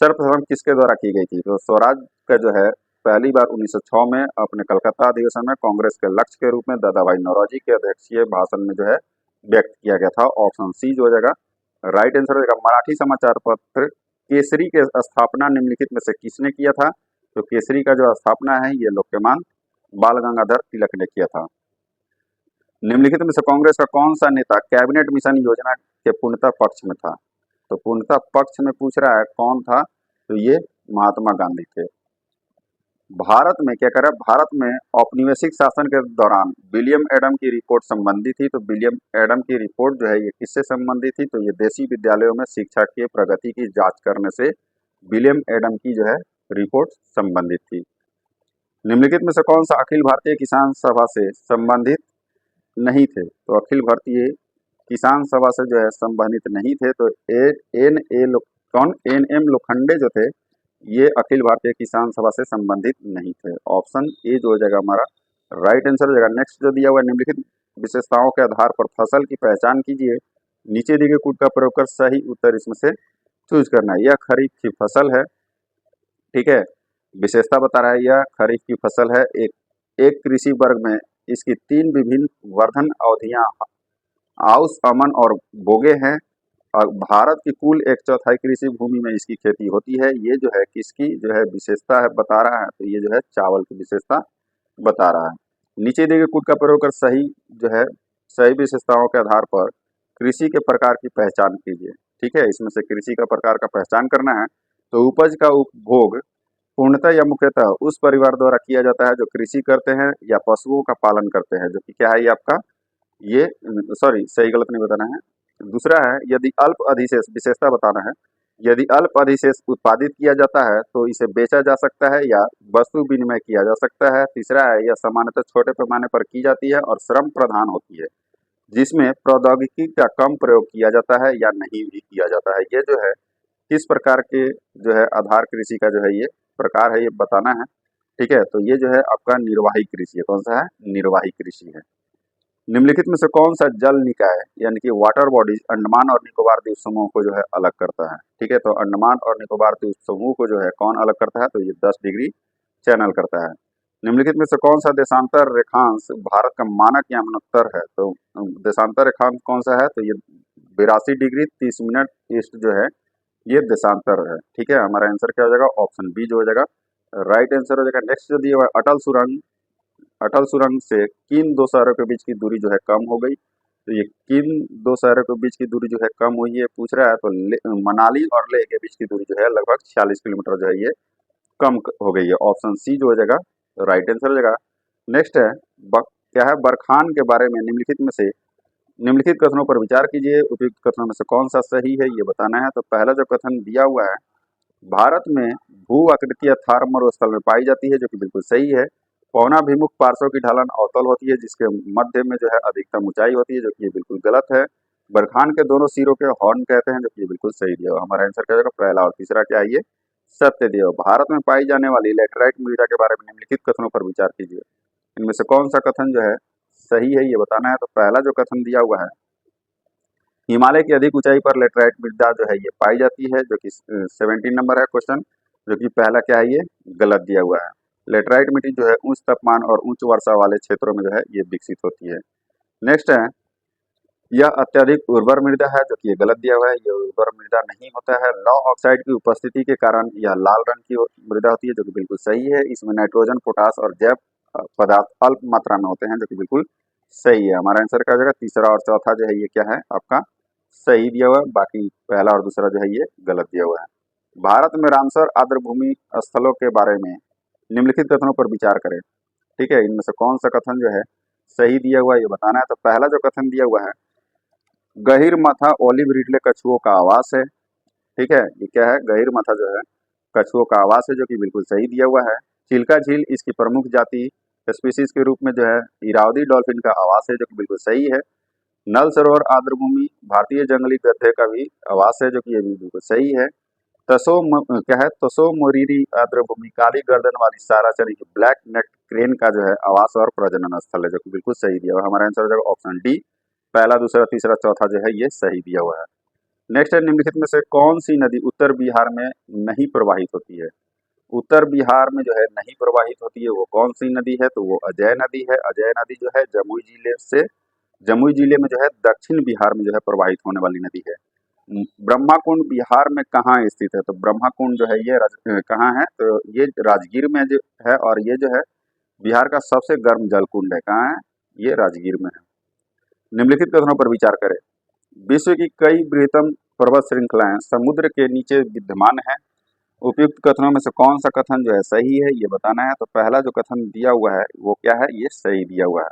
सर्वप्रथम किसके द्वारा की गई थी? तो स्वराज का जो है पहली बार 1906 में अपने कलकत्ता अधिवेशन में कांग्रेस के लक्ष्य के रूप में दादा भाई नौरोजी के अध्यक्षीय भाषण में जो है व्यक्त किया गया था। ऑप्शन सी जो हो जाएगा राइट आंसर हो जाएगा मराठी समाचार पत्र केसरी के स्थापना निम्नलिखित में से किसने किया था? तो केसरी का जो स्थापना है ये लोकमान्य बाल गंगाधर तिलक ने किया था। निम्नलिखित में से कांग्रेस का कौन सा नेता कैबिनेट मिशन योजना के पूर्णतः पक्ष में था? तो पूर्णतः पक्ष में पूछ रहा है कौन था? तो ये महात्मा गांधी थे। भारत में क्या कर रहा है, भारत में औपनिवेशिक शासन के दौरान विलियम एडम की रिपोर्ट संबंधित थी। तो विलियम एडम की रिपोर्ट जो है ये किससे संबंधित थी? तो ये देशी विद्यालयों में शिक्षा की प्रगति की जांच करने से विलियम एडम की जो है रिपोर्ट संबंधित थी। निम्नलिखित में से कौन सा अखिल भारतीय किसान सभा से संबंधित नहीं थे? तो अखिल भारतीय किसान सभा से जो है संबंधित नहीं थे। तो एन एम लोखंडे जो थे ये अखिल भारतीय किसान सभा से संबंधित नहीं थे। ऑप्शन ए जो हो जाएगा हमारा राइट आंसर हो जाएगा। नेक्स्ट जो दिया हुआ है निम्नलिखित विशेषताओं के आधार पर फसल की पहचान कीजिए, नीचे दिए गए कूट का प्रयोग कर सही उत्तर इसमें से चूज करना है। यह खरीफ की फसल है, ठीक है, विशेषता बता रहा है यह खरीफ की फसल है। एक कृषि वर्ग में इसकी 3 विभिन्न वर्धन अवधियां आउस, अमन और बोगे हैं और भारत की कुल 1/4 कृषि भूमि में इसकी खेती होती है। ये जो है किसकी जो है विशेषता है बता रहा है? तो ये जो है चावल की विशेषता बता रहा है। नीचे दिए गए कूट का प्रयोग कर सही जो है सही विशेषताओं के आधार पर कृषि के प्रकार की पहचान कीजिए, ठीक है। इसमें से कृषि का प्रकार का पहचान करना है। तो उपज का उपभोग पूर्णतः या मुख्यतः उस परिवार द्वारा किया जाता है जो कृषि करते हैं या पशुओं का पालन करते हैं, जो कि क्या है ये आपका ये सॉरी सही गलत नहीं बताना है। दूसरा है यदि अल्प अधिशेष विशेषता बताना है। यदि अल्प अधिशेष उत्पादित किया जाता है तो इसे बेचा जा सकता है या वस्तु विनिमय किया जा सकता है। तीसरा है यह सामान्यतः छोटे पैमाने पर की जाती है और श्रम प्रधान होती है, जिसमें प्रौद्योगिकी का कम प्रयोग किया जाता है या नहीं भी किया जाता है। ये जो है किस प्रकार के जो है आधार कृषि का जो है ये प्रकार है ये बताना है, ठीक है। तो ये जो है आपका निर्वाही कृषि है। कौन सा है? निर्वाही कृषि है। निम्नलिखित में से कौन सा जल निकाय यानी कि वाटर बॉडीज अंडमान और निकोबार द्वीप समूह को जो है अलग करता है? ठीक है, तो अंडमान और निकोबार द्वीप समूह को जो है कौन अलग करता है? तो ये 10 डिग्री चैनल करता है। निम्नलिखित में से कौन सा देशांतर रेखांश भारत का मानक यमुनोत्तर है? तो देशांतर रेखांश कौन सा है? तो ये 82 डिग्री 30 मिनट ईस्ट जो है ये देशांतर है, ठीक है। हमारा आंसर क्या हो जाएगा? ऑप्शन बी जो हो जाएगा राइट आंसर हो जाएगा। नेक्स्ट जो दिया हुआ है अटल सुरंग से किन 2 शहरों के बीच की दूरी जो है कम हो गई? तो ये किन 2 शहरों के बीच की दूरी जो है कम हुई है पूछ रहा है। तो मनाली और लेह के बीच की दूरी जो है लगभग 46 किलोमीटर जो है ये कम हो गई है। ऑप्शन सी जो हो जाएगा राइट आंसर हो जाएगा। नेक्स्ट है क्या है बरखान के बारे में निम्नलिखित कथनों पर विचार कीजिए, उपयुक्त कथनों में से कौन सा सही है ये बताना है। तो पहला जो कथन दिया हुआ है भारत में भू आकृतियां थार मरुस्थल में पाई जाती है, जो कि बिल्कुल सही है। पवनाभिमुख पार्श्व की ढलान अवतल होती है जिसके मध्य में जो है अधिकतम ऊंचाई होती है, जो कि ये बिल्कुल गलत है। बरखान के दोनों सिरों के हॉर्न कहते हैं, जो कि ये बिल्कुल सही दिया हुआ। हमारा आंसर क्या होगा? पहला। और तीसरा क्या है? ये सत्य दिया हुआ। भारत में पाई जाने वाली लेटराइट मृदा के बारे में निम्नलिखित कथनों पर विचार कीजिए, इनमें से कौन सा कथन जो है सही है ये बताना है। तो पहला जो कथन दिया हुआ है हिमालय की अधिक ऊंचाई पर लेटराइट मृदा जो है ये पाई जाती है, जो कि 17 नंबर है क्वेश्चन, जो कि पहला क्या है? ये गलत दिया हुआ है। लेटराइट मिट्टी जो है उच्च तापमान और उच्च वर्षा वाले क्षेत्रों में जो है ये विकसित होती है। नेक्स्ट है यह अत्यधिक उर्वर मृदा है, जो कि ये गलत दिया हुआ है। ये उर्वर मृदा नहीं होता है। लौ ऑक्साइड की उपस्थिति के कारण यह लाल रंग की मृदा होती है, जो कि बिल्कुल सही है। इसमें नाइट्रोजन, पोटास और जैव पदार्थ अल्प मात्रा में होते हैं, जो कि बिल्कुल सही है। हमारा आंसर क्या हो जाएगा? तीसरा और चौथा जो है ये क्या है आपका सही दिया हुआ है, बाकी पहला और दूसरा जो है ये गलत दिया हुआ है। भारत में रामसर आर्द्रभूमि स्थलों के बारे में निम्नलिखित कथनों पर विचार करें, ठीक है। इनमें से कौन सा कथन जो है सही दिया हुआ है ये बताना है। तो पहला जो कथन दिया हुआ है गहीर माथा ओलिव रिडले कछुओं का आवास है, ठीक है। ये क्या है? गहीर माथा जो है कछुओं का आवास है, जो कि बिल्कुल सही दिया हुआ है। चिल्का झील इसकी प्रमुख जाति स्पीसीज के रूप में जो है इरावदी डॉल्फिन का आवास है, जो कि बिल्कुल सही है। नल सरोवर आर्द्रभूमि भारतीय जंगली गधे का भी आवास है, जो कि ये भी बिल्कुल सही है। क्या है? तसो मोरीरी आर्द्रभूमि काली गर्दन वाली साराचरी की ब्लैक नेक क्रेन का जो है आवास और प्रजनन स्थल है, जो कि बिल्कुल सही दिया हुआ है। हमारा आंसर हो जाएगा ऑप्शन डी। पहला, दूसरा, तीसरा, चौथा जो है ये सही दिया हुआ है। नेक्स्ट है निम्नलिखित में से कौन सी नदी उत्तर बिहार में नहीं प्रवाहित होती है? उत्तर बिहार में जो है नहीं प्रवाहित होती है वो कौन सी नदी है? तो वो अजय नदी है। अजय नदी जो है जमुई जिले में जो है दक्षिण बिहार में जो है प्रवाहित होने वाली नदी है। ब्रह्मा कुंड बिहार में कहाँ स्थित है? तो ब्रह्मा कुंड जो है ये कहाँ है? तो ये राजगीर में जो है, और ये जो है बिहार का सबसे गर्म जल कुंड है। कहाँ है? ये राजगीर में है। निम्नलिखित कथनों पर विचार करें। विश्व की कई बृहत्तम पर्वत श्रृंखलाएं समुद्र के नीचे विद्यमान है। उपयुक्त कथनों में से कौन सा कथन जो है सही है, ये बताना है। तो पहला जो कथन दिया हुआ है वो क्या है? ये सही दिया हुआ है।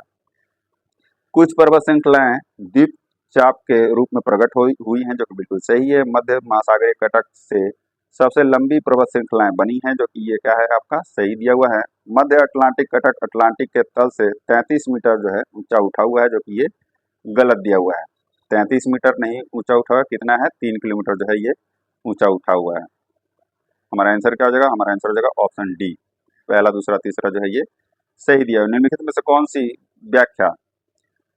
कुछ पर्वत श्रृंखलाएं द्वीप चाप के रूप में प्रकट हुई हैं, जो कि बिल्कुल सही है। मध्य महासागरीय कटक से सबसे लंबी पर्वत श्रृंखलाएं बनी हैं, जो कि ये क्या है आपका? सही दिया हुआ है। मध्य अटलांटिक कटक अटलांटिक के तल से 33 मीटर जो है ऊंचा उठा हुआ है, जो कि ये गलत दिया हुआ है। 33 मीटर नहीं ऊंचा उठा हुआ, कितना है? 3 किलोमीटर जो है ये ऊंचा उठा हुआ है। हमारा आंसर क्या हो जाएगा? हमारा आंसर हो जाएगा ऑप्शन डी। पहला, दूसरा, तीसरा जो है ये सही दिया हुआ है। निम्नलिखित में से कौन सी व्याख्या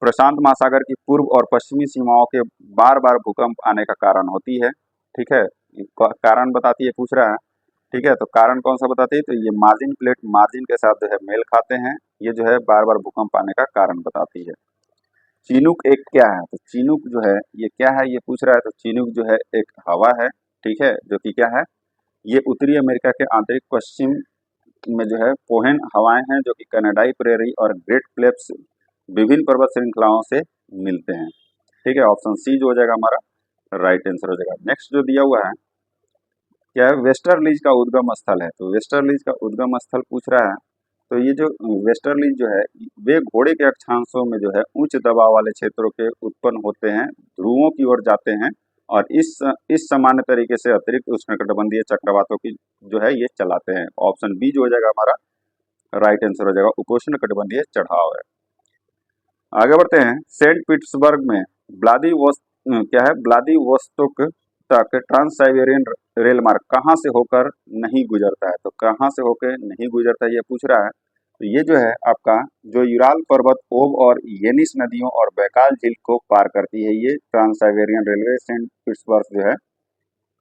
प्रशांत महासागर की पूर्व और पश्चिमी सीमाओं के बार बार भूकंप आने का कारण होती है? ठीक है, कारण बताती है, पूछ रहा है। ठीक है, तो कारण कौन सा बताती है? तो ये मार्जिन प्लेट मार्जिन के साथ जो है मेल खाते हैं, ये जो है बार बार भूकंप आने का कारण बताती है। चीनुक एक क्या है? तो चीनुक जो है ये क्या है, ये पूछ रहा है। तो चीनुक जो है एक हवा है, ठीक है, जो कि क्या है? ये उत्तरी अमेरिका के आंतरिक पश्चिम में जो है पोहेन हवाएं हैं, जो कि कनाडाई प्रेरी और ग्रेट प्लेप्स विभिन्न पर्वत श्रृंखलाओं से मिलते हैं। ठीक है, ऑप्शन सी जो हो जाएगा हमारा राइट आंसर हो जाएगा। नेक्स्ट जो दिया हुआ है क्या है? वेस्टर्लिज का उद्गम स्थल है। तो वेस्टर्लिज का उद्गम स्थल पूछ रहा है। तो ये जो वेस्टर्लिज जो है वे घोड़े के अक्षांशों में जो है उच्च दबाव वाले क्षेत्रों के उत्पन्न होते हैं, ध्रुवों की ओर जाते हैं, और इस सामान्य तरीके से अतिरिक्त उष्णकटिबंधीय चक्रवातों की जो है ये चलाते हैं। ऑप्शन बी जो हो जाएगा हमारा राइट आंसर हो जाएगा, उपोष्ण कटिबंधीय चढ़ाव है। आगे बढ़ते हैं। सेंट पीटर्सबर्ग में क्या है? व्लादिवोस्तोक तक ट्रांस साइबेरियन रेल मार्ग कहाँ से होकर नहीं गुजरता है? तो कहाँ से होकर नहीं गुजरता है ये पूछ रहा है। तो ये जो है आपका जो यूराल पर्वत ओब और येनिस नदियों और बैकाल झील को पार करती है, ये Trans Siberian Railway Saint Petersburg जो है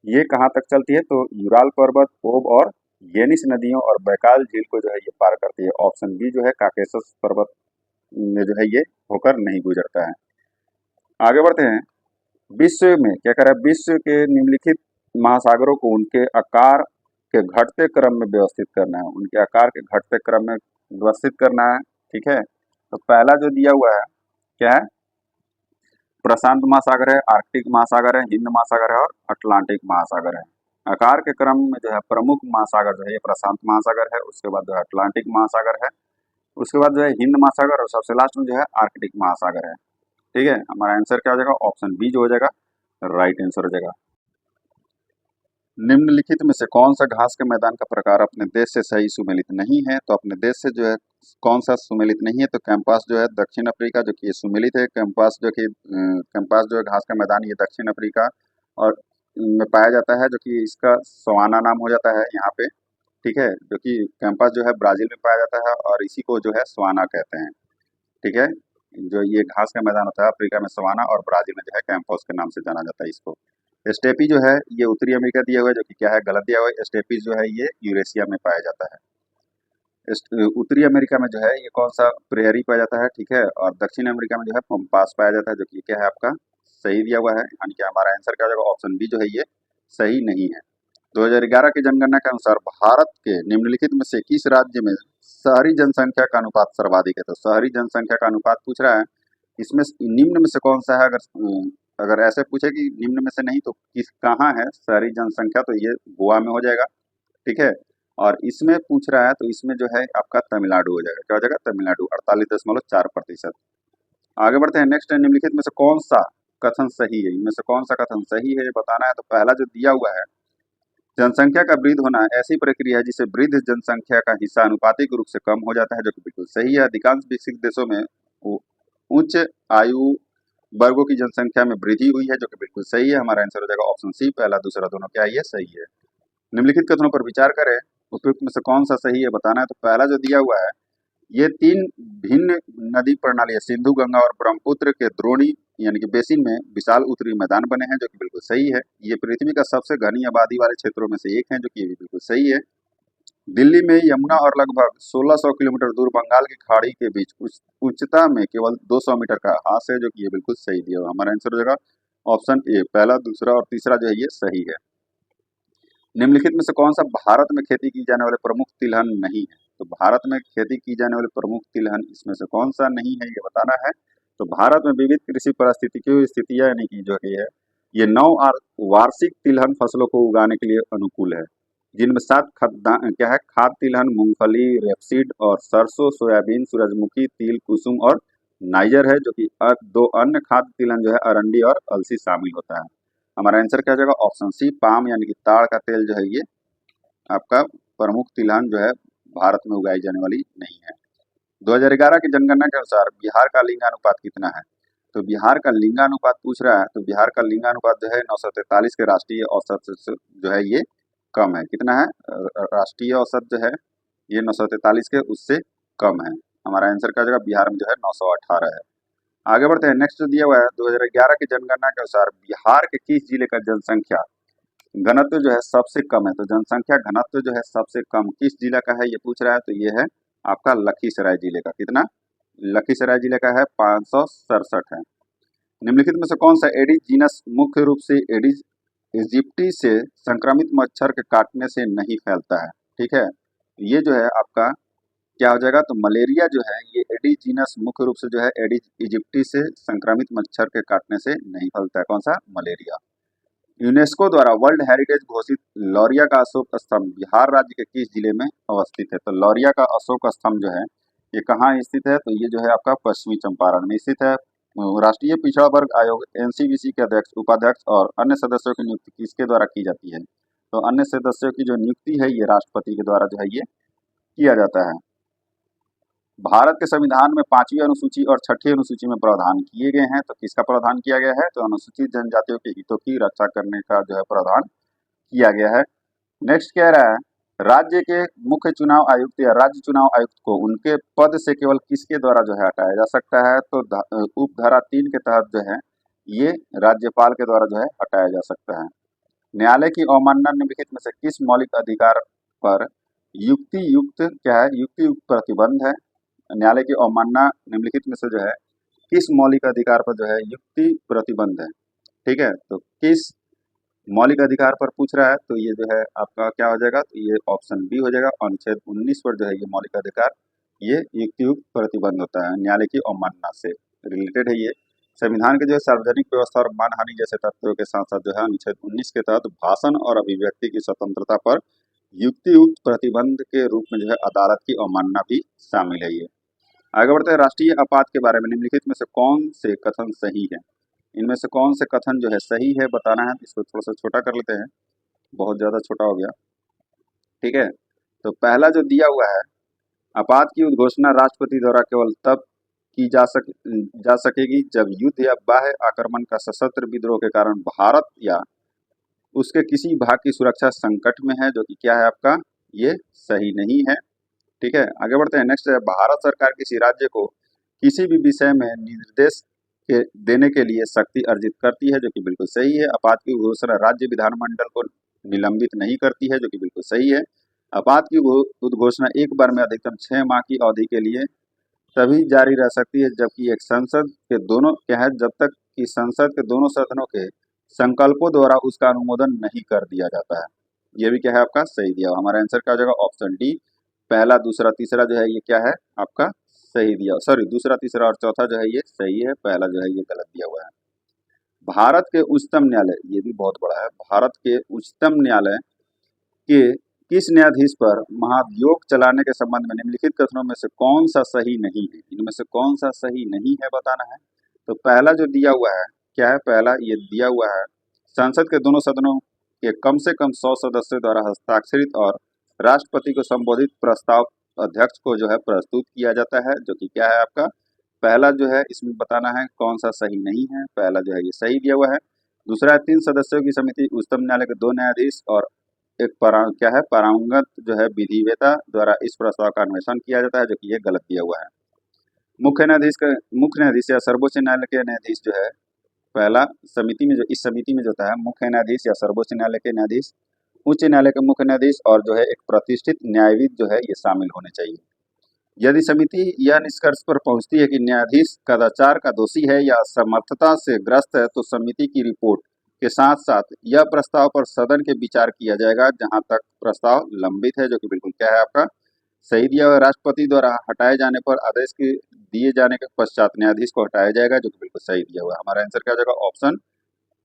ये कहाँ तक चलती है? तो यूराल पर्वत ओब और येनिस नदियों और बैकाल झील को जो है ये पार करती है। ऑप्शन बी जो है काकेशस पर्वत में जो है ये होकर नहीं गुजरता है। आगे बढ़ते हैं। विश्व में क्या कर रहा है? विश्व के निम्नलिखित महासागरों को उनके आकार के घटते क्रम में व्यवस्थित करना है। उनके आकार के घटते क्रम में व्यवस्थित करना है। ठीक है, तो पहला जो दिया हुआ है क्या है? प्रशांत महासागर है, आर्कटिक महासागर है, हिंद महासागर है और अटलांटिक महासागर है। आकार के क्रम में जो है प्रमुख महासागर जो है ये प्रशांत महासागर है, उसके बाद जो है अटलांटिक महासागर है, उसके बाद जो है हिंद महासागर, और सबसे लास्ट में जो है आर्कटिक महासागर है। ठीक है, हमारा आंसर क्या हो जाएगा? ऑप्शन बी जो हो जाएगा राइट आंसर हो जाएगा। निम्नलिखित में से कौन सा घास के मैदान का प्रकार अपने देश से सही सुमेलित नहीं है? तो अपने देश से जो है कौन सा सुमेलित नहीं है? तो कैंपास जो है दक्षिण अफ्रीका, जो कि ये सुमेलित है। कैंपास जो है घास का मैदान, ये दक्षिण अफ्रीका और में पाया जाता है, जो कि इसका सवाना नाम हो जाता है यहाँ पे। ठीक है, जो कि कैंपास जो है ब्राजील में पाया जाता है और इसी को जो है सवाना कहते हैं। ठीक है, जो ये घास का मैदान होता है अफ्रीका में सवाना, और ब्राजील में जो है कैंपस के नाम से जाना जाता है इसको। स्टेपी जो है ये उत्तरी अमेरिका दिया हुआ है, जो कि क्या है? गलत दिया हुआ है। स्टेपी जो है ये यूरेशिया में पाया जाता है। उत्तरी अमेरिका में जो है ये कौन सा? प्रेयरी पाया जाता है। ठीक है, और दक्षिण अमेरिका में जो है पंपास पाया जाता है, जो कि क्या है आपका सही दिया हुआ है। यानी कि हमारा आंसर क्या हो जाएगा? ऑप्शन बी जो है ये सही नहीं है। 2011 की जनगणना के अनुसार भारत के निम्नलिखित में से किस राज्य में शहरी जनसंख्या का अनुपात सर्वाधिक है? तो शहरी जनसंख्या का अनुपात पूछ रहा है। इसमें निम्न में से कौन सा है? अगर ऐसे पूछे कि निम्न में से नहीं तो किस कहाँ है शहरी जनसंख्या, तो ये गोवा में हो जाएगा। ठीक है, और इसमें पूछ रहा है तो इसमें जो है आपका तमिलनाडु हो जाएगा। क्या हो जाएगा? तमिलनाडु 48.4%। आगे बढ़ते हैं। नेक्स्ट है, निम्नलिखित में से कौन सा कथन सही है? इनमें से कौन सा कथन सही है ये बताना है। तो पहला जो दिया हुआ है, जनसंख्या का वृद्धि होना ऐसी प्रक्रिया है जिसे वृद्ध जनसंख्या का हिस्सा अनुपातिक रूप से कम हो जाता है, जो कि बिल्कुल सही है। अधिकांश विकसित देशों में उच्च आयु वर्गों की जनसंख्या में वृद्धि हुई है, जो कि बिल्कुल सही है। हमारा आंसर हो जाएगा ऑप्शन सी। पहला दूसरा दोनों क्या है? ये सही है। निम्नलिखित कथनों पर विचार करें, उपयुक्त में से कौन सा सही है बताना है। तो पहला जो दिया हुआ है, ये तीन भिन्न नदी प्रणाली है, सिंधु, गंगा और ब्रह्मपुत्र के द्रोणी यानी कि बेसिन में विशाल उत्तरी मैदान बने हैं, जो कि बिल्कुल सही है। ये पृथ्वी का सबसे घनी आबादी वाले क्षेत्रों में से एक है, जो कि ये भी बिल्कुल सही है। दिल्ली में यमुना और लगभग 1600 किलोमीटर दूर बंगाल की खाड़ी के बीच उच्चता में केवल 200 मीटर का हास है, जो कि ये बिल्कुल सही दिया हुआ। हमारा आंसर हो जाएगा ऑप्शन ए पहला, दूसरा और तीसरा जो है ये सही है। निम्नलिखित में से कौन सा भारत में खेती की जाने वाले प्रमुख तिलहन नहीं है? तो भारत में खेती की जाने वाले प्रमुख तिलहन इसमें से कौन सा नहीं है, ये बताना है। तो भारत में विविध कृषि पारिस्थितिकी स्थितियां यानी कि जो है ये नौ वार्षिक तिलहन फसलों को उगाने के लिए अनुकूल है, जिनमें सात क्या है, खाद तिलहन, मूंगफली, रेपसीड और सरसों, सोयाबीन, सूरजमुखी, तिल, कुसुम और नाइजर है, जो कि दो अन्य खाद्य तिलहन जो है अरंडी और अलसी शामिल होता है। हमारा आंसर क्या हो जाएगा, ऑप्शन सी पाम यानी कि ताड़ का तेल जो है ये आपका प्रमुख तिलहन जो है भारत में उगाई जाने वाली नहीं है। 2011 की जनगणना के अनुसार बिहार का लिंगानुपात कितना है? तो बिहार का लिंगानुपात पूछ रहा है, तो बिहार का लिंगानुपात जो है 943 के राष्ट्रीय औसत से जो है ये कम है। कितना है? राष्ट्रीय औसत जो है ये 943 के उससे कम है। हमारा आंसर क्या हो जाएगा, बिहार में जो है 918 है। आगे बढ़ते हैं, नेक्स्ट जो दिया हुआ है 2011 की जनगणना के अनुसार बिहार के किस जिले का जनसंख्या घनत्व जो है सबसे कम है? तो जनसंख्या घनत्व जो है सबसे कम किस जिला का है ये पूछ रहा है, तो ये है आपका लखीसराय जिले का। कितना? लखीसराय जिले का है 567 है। निम्नलिखित में से कौन सा एडिस जीनस मुख्य रूप से एडिस इजिप्टी से संक्रमित मच्छर के काटने से नहीं फैलता है? ठीक है, ये जो है आपका क्या हो जाएगा, तो मलेरिया जो है ये एडिस जीनस मुख्य रूप से जो है एडिस इजिप्टी से संक्रमित मच्छर के काटने से नहीं फैलता है। कौन सा? मलेरिया। यूनेस्को द्वारा वर्ल्ड हेरिटेज घोषित लौरिया का अशोक स्तंभ बिहार राज्य के किस जिले में अवस्थित है? तो लौरिया का अशोक स्तंभ जो है ये कहाँ स्थित है? तो ये जो है आपका पश्चिमी चंपारण में स्थित है। राष्ट्रीय पिछड़ा वर्ग आयोग एनसीबीसी के अध्यक्ष, उपाध्यक्ष और अन्य सदस्यों की नियुक्ति किसके द्वारा की जाती है? तो अन्य सदस्यों की जो नियुक्ति है ये राष्ट्रपति के द्वारा जो है ये किया जाता है। भारत के संविधान में 5वीं अनुसूची और 6ठी अनुसूची में प्रावधान किए गए हैं, तो किसका प्रावधान किया गया है? तो अनुसूचित जनजातियों के हितों की रक्षा करने का जो है प्रावधान किया गया है। नेक्स्ट कह रहा है, राज्य के मुख्य चुनाव आयुक्त या राज्य चुनाव आयुक्त को उनके पद से केवल किसके द्वारा जो है हटाया जा सकता है? तो उपधारा 3 के तहत जो है ये राज्यपाल के द्वारा जो है हटाया जा सकता है। न्यायालय की अवमानना निम्नलिखित में से किस मौलिक अधिकार पर युक्ति युक्त क्या है, युक्ति युक्त प्रतिबंध है? न्यायालय की अवमानना निम्नलिखित में से जो है किस मौलिक अधिकार पर जो है युक्ति प्रतिबंध है? ठीक है, तो किस मौलिक अधिकार पर पूछ रहा है, तो ये जो है आपका क्या हो जाएगा, तो ये ऑप्शन बी हो जाएगा। अनुच्छेद 19 पर जो है ये मौलिक अधिकार ये युक्तियुक्त प्रतिबंध होता है, न्यायालय की अवमानना से रिलेटेड है ये। संविधान के जो है सार्वजनिक व्यवस्था और मानहानि जैसे तत्वों के साथ साथ जो है अनुच्छेद 19 के तहत भाषण और अभिव्यक्ति की स्वतंत्रता पर युक्तियुक्त प्रतिबंध के रूप में जो है अदालत की अवमानना भी शामिल है ये। आगे बढ़ते हैं, राष्ट्रीय आपात के बारे में निम्नलिखित में से कौन से कथन सही है? इनमें से कौन से कथन जो है सही है बताना है। इसको थोड़ा सा छोटा कर लेते हैं, बहुत ज्यादा छोटा हो गया। ठीक है, तो पहला जो दिया हुआ है, आपात की उद्घोषणा राष्ट्रपति द्वारा केवल तब की जा सकेगी जब युद्ध या बाह्य आक्रमण का सशस्त्र विद्रोह के कारण भारत या उसके किसी भाग की सुरक्षा संकट में है, जो कि क्या है आपका, ये सही नहीं है। ठीक है, आगे बढ़ते हैं। नेक्स्ट है, भारत सरकार किसी राज्य को किसी भी विषय में निर्देश के देने के लिए शक्ति अर्जित करती है, जो कि बिल्कुल सही है। आपात की घोषणा राज्य विधानमंडल को निलंबित नहीं करती है, जो कि बिल्कुल सही है। आपात की उद्घोषणा एक बार में अधिकतम 6 माह की अवधि के लिए तभी जारी रह सकती है जबकि एक संसद के दोनों क्या है, जब तक कि संसद के दोनों सदनों के संकल्पों द्वारा उसका अनुमोदन नहीं कर दिया जाता है। ये भी क्या है आपका सही दिया हुआ। हमारा आंसर क्या हो जाएगा, ऑप्शन डी पहला, दूसरा, तीसरा जो है ये क्या है आपका सही दिया, सॉरी दूसरा, तीसरा और चौथा जो है ये सही है, पहला जो है ये गलत दिया हुआ है। भारत के उच्चतम न्यायालय, ये भी बहुत बड़ा है, भारत के उच्चतम न्यायालय के किस न्यायाधीश पर महाभियोग चलाने के संबंध में निम्नलिखित कथनों में से कौन सा सही नहीं है? इनमें से कौन सा सही नहीं है बताना है। तो पहला जो दिया हुआ है क्या है, पहला ये दिया हुआ है, संसद के दोनों सदनों के कम से कम 100 सदस्यों द्वारा हस्ताक्षरित और राष्ट्रपति को संबोधित प्रस्ताव अध्यक्ष को जो है प्रस्तुत किया जाता है, जो कि क्या है आपका पहला जो है, इसमें बताना है कौन सा सही नहीं है। पहला जो है ये सही दिया हुआ है। दूसरा है, 3 सदस्यों की समिति उच्चतम न्यायालय के 2 न्यायाधीश और एक क्या है परांगत जो है विधिवेता द्वारा इस प्रस्ताव का अन्वेषण किया जाता है, जो कि ये गलत दिया हुआ है। मुख्य न्यायाधीश या सर्वोच्च न्यायालय के न्यायाधीश जो है, पहला समिति में जो इस समिति में जो होता है मुख्य न्यायाधीश या सर्वोच्च न्यायालय के न्यायाधीश, उच्च न्यायालय के मुख्य न्यायाधीश और जो है एक प्रतिष्ठित न्यायविद जो है ये शामिल होने चाहिए। यदि समिति यह निष्कर्ष पर पहुंचती है कि न्यायाधीश कदाचार का दोषी है या असमर्थता से ग्रस्त है, तो समिति की रिपोर्ट के साथ साथ यह प्रस्ताव पर सदन के विचार किया जाएगा। जहां तक प्रस्ताव लंबित है, जो कि बिल्कुल क्या है आपका सही दिया हुआ है, राष्ट्रपति द्वारा हटाए जाने पर आदेश के दिए जाने के पश्चात न्यायाधीश को हटाया जाएगा, जो कि बिल्कुल सही दिया हुआ है। हमारा आंसर क्या हो जाएगा? ऑप्शन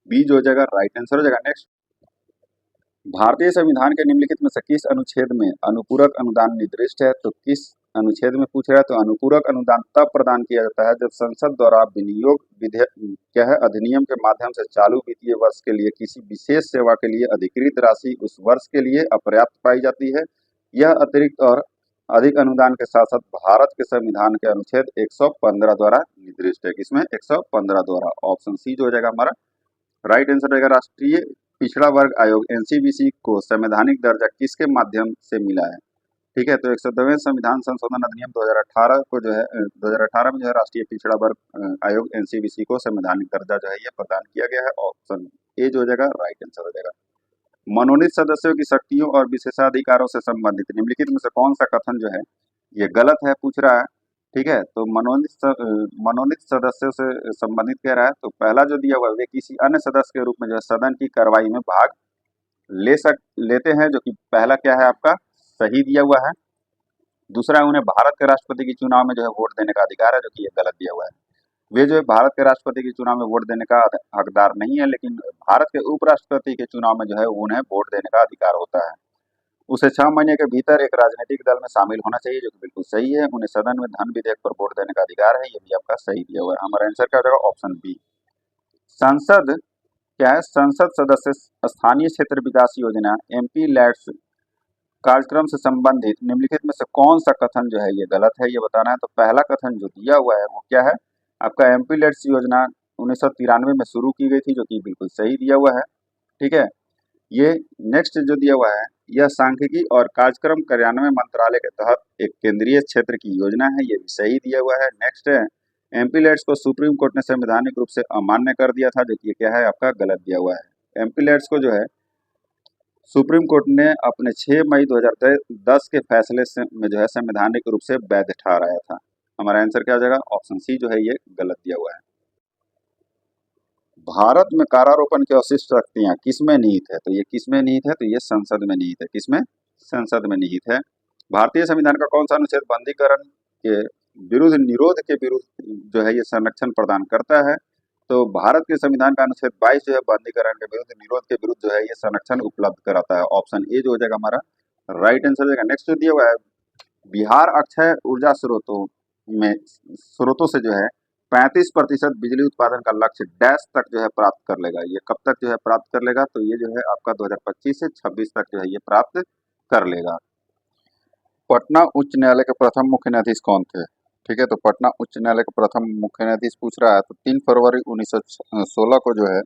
बी जो हो जाएगा राइट आंसर हो जाएगा। नेक्स्ट, भारतीय संविधान के निम्नलिखित में से किस अनुच्छेद में अनुपूरक अनुदान निर्दिष्ट है? तो किस अनुच्छेद में पूछ रहा है? तो अनुपूरक अनुदान तब प्रदान किया जाता है जब संसद द्वारा विनियोग विधेयक क्या है अधिनियम के माध्यम से चालू वित्तीय वर्ष के लिए किसी विशेष सेवा के लिए अधिकृत राशि उस वर्ष के लिए अपर्याप्त पाई जाती है। यह अतिरिक्त और अधिक अनुदान के साथ साथ भारत के संविधान के अनुच्छेद 115 द्वारा निर्दिष्ट है। किसमें? 115 द्वारा। ऑप्शन सी जो हो जाएगा हमारा राइट आंसर रहेगा। राष्ट्रीय पिछड़ा वर्ग आयोग एनसीबीसी को संवैधानिक दर्जा किसके माध्यम से मिला है? ठीक है, तो 110वें संविधान संशोधन अधिनियम 2018 को जो है 2018 में जो है राष्ट्रीय पिछड़ा वर्ग आयोग एनसीबीसी को संवैधानिक दर्जा जो है ये प्रदान किया गया है। ऑप्शन ए जो हो जाएगा राइट आंसर हो जाएगा। मनोनीत सदस्यों की शक्तियों और विशेषाधिकारों से संबंधित निम्नलिखित में से कौन सा कथन जो है ये गलत है पूछ रहा है। ठीक है, तो मनोनीत सदस्यों से संबंधित कह रहा है, तो पहला जो दिया हुआ है वे किसी अन्य सदस्य के रूप में जो है सदन की कार्रवाई में भाग लेते हैं, जो कि पहला क्या है आपका सही दिया हुआ है। दूसरा उन्हें भारत के राष्ट्रपति के चुनाव में जो है वोट देने का अधिकार है, जो कि ये गलत दिया हुआ है। वे जो है भारत के राष्ट्रपति के चुनाव में वोट देने का हकदार नहीं है, लेकिन भारत के उपराष्ट्रपति के चुनाव में जो है उन्हें वोट देने का अधिकार होता है। उसे 6 महीने के भीतर एक राजनीतिक दल में शामिल होना चाहिए, जो कि बिल्कुल सही है। उन्हें सदन में धन विधेयक पर वोट देने का अधिकार है, ये भी आपका सही दिया हुआ है। हमारा आंसर क्या हो जाएगा? Option B. संसद क्या है? संसद सदस्य स्थानीय क्षेत्र विकास योजना एमपी लैड्स कार्यक्रम से संबंधित निम्नलिखित में से कौन सा कथन जो है ये गलत है, ये बताना है। तो पहला कथन जो दिया हुआ है वो क्या है आपका? एमपी लैड्स योजना 1993 में शुरू की गई थी, जो कि बिल्कुल सही दिया हुआ है। ठीक है, ये नेक्स्ट जो दिया हुआ है यह सांख्यिकी और कार्यक्रम कार्यान्वयन मंत्रालय के तहत एक केंद्रीय क्षेत्र की योजना है, ये भी सही दिया हुआ है। नेक्स्ट है एमपी लैड्स को सुप्रीम कोर्ट ने संवैधानिक रूप से अमान्य कर दिया था, जो कि क्या है आपका गलत दिया हुआ है। एमपी लैड्स को जो है सुप्रीम कोर्ट ने अपने 6 मई 2010 के फैसले से में जो है संवैधानिक रूप से वैध ठहराया था। हमारा आंसर क्या हो जाएगा? ऑप्शन सी जो है ये गलत दिया हुआ है। भारत में कारारोपण की अवशिष्ट शक्तियां किसमें निहित है? तो ये किसमें निहित है? तो ये संसद में निहित है। किसमें? संसद में निहित है। भारतीय संविधान का कौन सा अनुच्छेद बंदीकरण के विरुद्ध निरोध के विरुद्ध जो है ये संरक्षण प्रदान करता है? तो भारत के संविधान का अनुच्छेद 22 जो है बंदीकरण के विरुद्ध निरोध के विरुद्ध जो है ये संरक्षण उपलब्ध कराता है। ऑप्शन ए जो हो जाएगा हमारा राइट आंसर हो जाएगा। नेक्स्ट जो दिया हुआ है बिहार अक्षय ऊर्जा स्रोतों से जो है 35% बिजली उत्पादन का लक्ष्य डैश तक जो है प्राप्त कर लेगा। ये कब तक जो है प्राप्त कर लेगा? तो ये जो है आपका 2025 से 26 तक जो है ये प्राप्त कर लेगा। पटना उच्च न्यायालय के प्रथम मुख्य न्यायाधीश कौन थे? ठीक है, तो पटना उच्च न्यायालय के प्रथम मुख्य न्यायाधीश पूछ रहा है, तो 3 फरवरी 1916 को जो है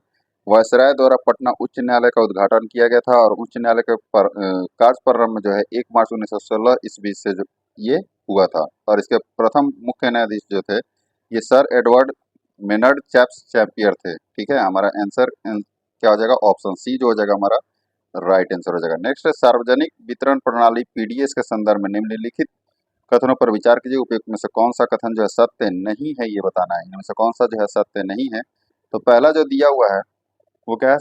वायसराय द्वारा पटना उच्च न्यायालय का उद्घाटन किया गया था, और उच्च न्यायालय के कार्य प्रारंभ जो है 1 मार्च 1916 ईस्वी से जो ये हुआ था। और इसके प्रथम मुख्य न्यायाधीश जो थे ये सर एडवर्ड मेनर्ड चैप्स चैम्पियर थे। ठीक है, हमारा आंसर क्या हो जाएगा? ऑप्शन सी जो हो जाएगा हमारा राइट आंसर हो जाएगा। नेक्स्ट है सार्वजनिक वितरण प्रणाली पीडीएस के संदर्भ में निम्नलिखित कथनों पर विचार कीजिए। उपयुक्त में से कौन सा कथन जो है सत्य नहीं है, ये बताना है। इनमें से कौन सा जो है सत्य नहीं है? तो पहला जो दिया हुआ है वो क्या है?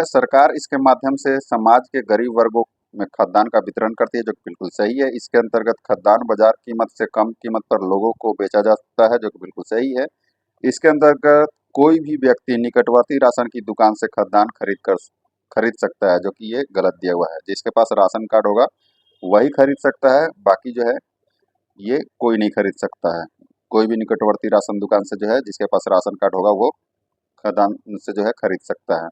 सरकार इसके माध्यम से समाज के गरीब वर्गों में खाद्यान्न का वितरण करती है, जो कि बिल्कुल सही है। इसके अंतर्गत खाद्यान्न बाजार कीमत से कम कीमत पर लोगों को बेचा जाता है, जो कि बिल्कुल सही है। इसके अंतर्गत कोई भी व्यक्ति निकटवर्ती राशन की दुकान से खाद्यान्न खरीद सकता है, जो कि ये गलत दिया हुआ है। जिसके पास राशन कार्ड होगा वही खरीद सकता है, बाकी जो है ये कोई नहीं खरीद सकता है। कोई भी निकटवर्ती राशन दुकान से जो है जिसके पास राशन कार्ड होगा वो खाद्यान्न से जो है खरीद सकता है।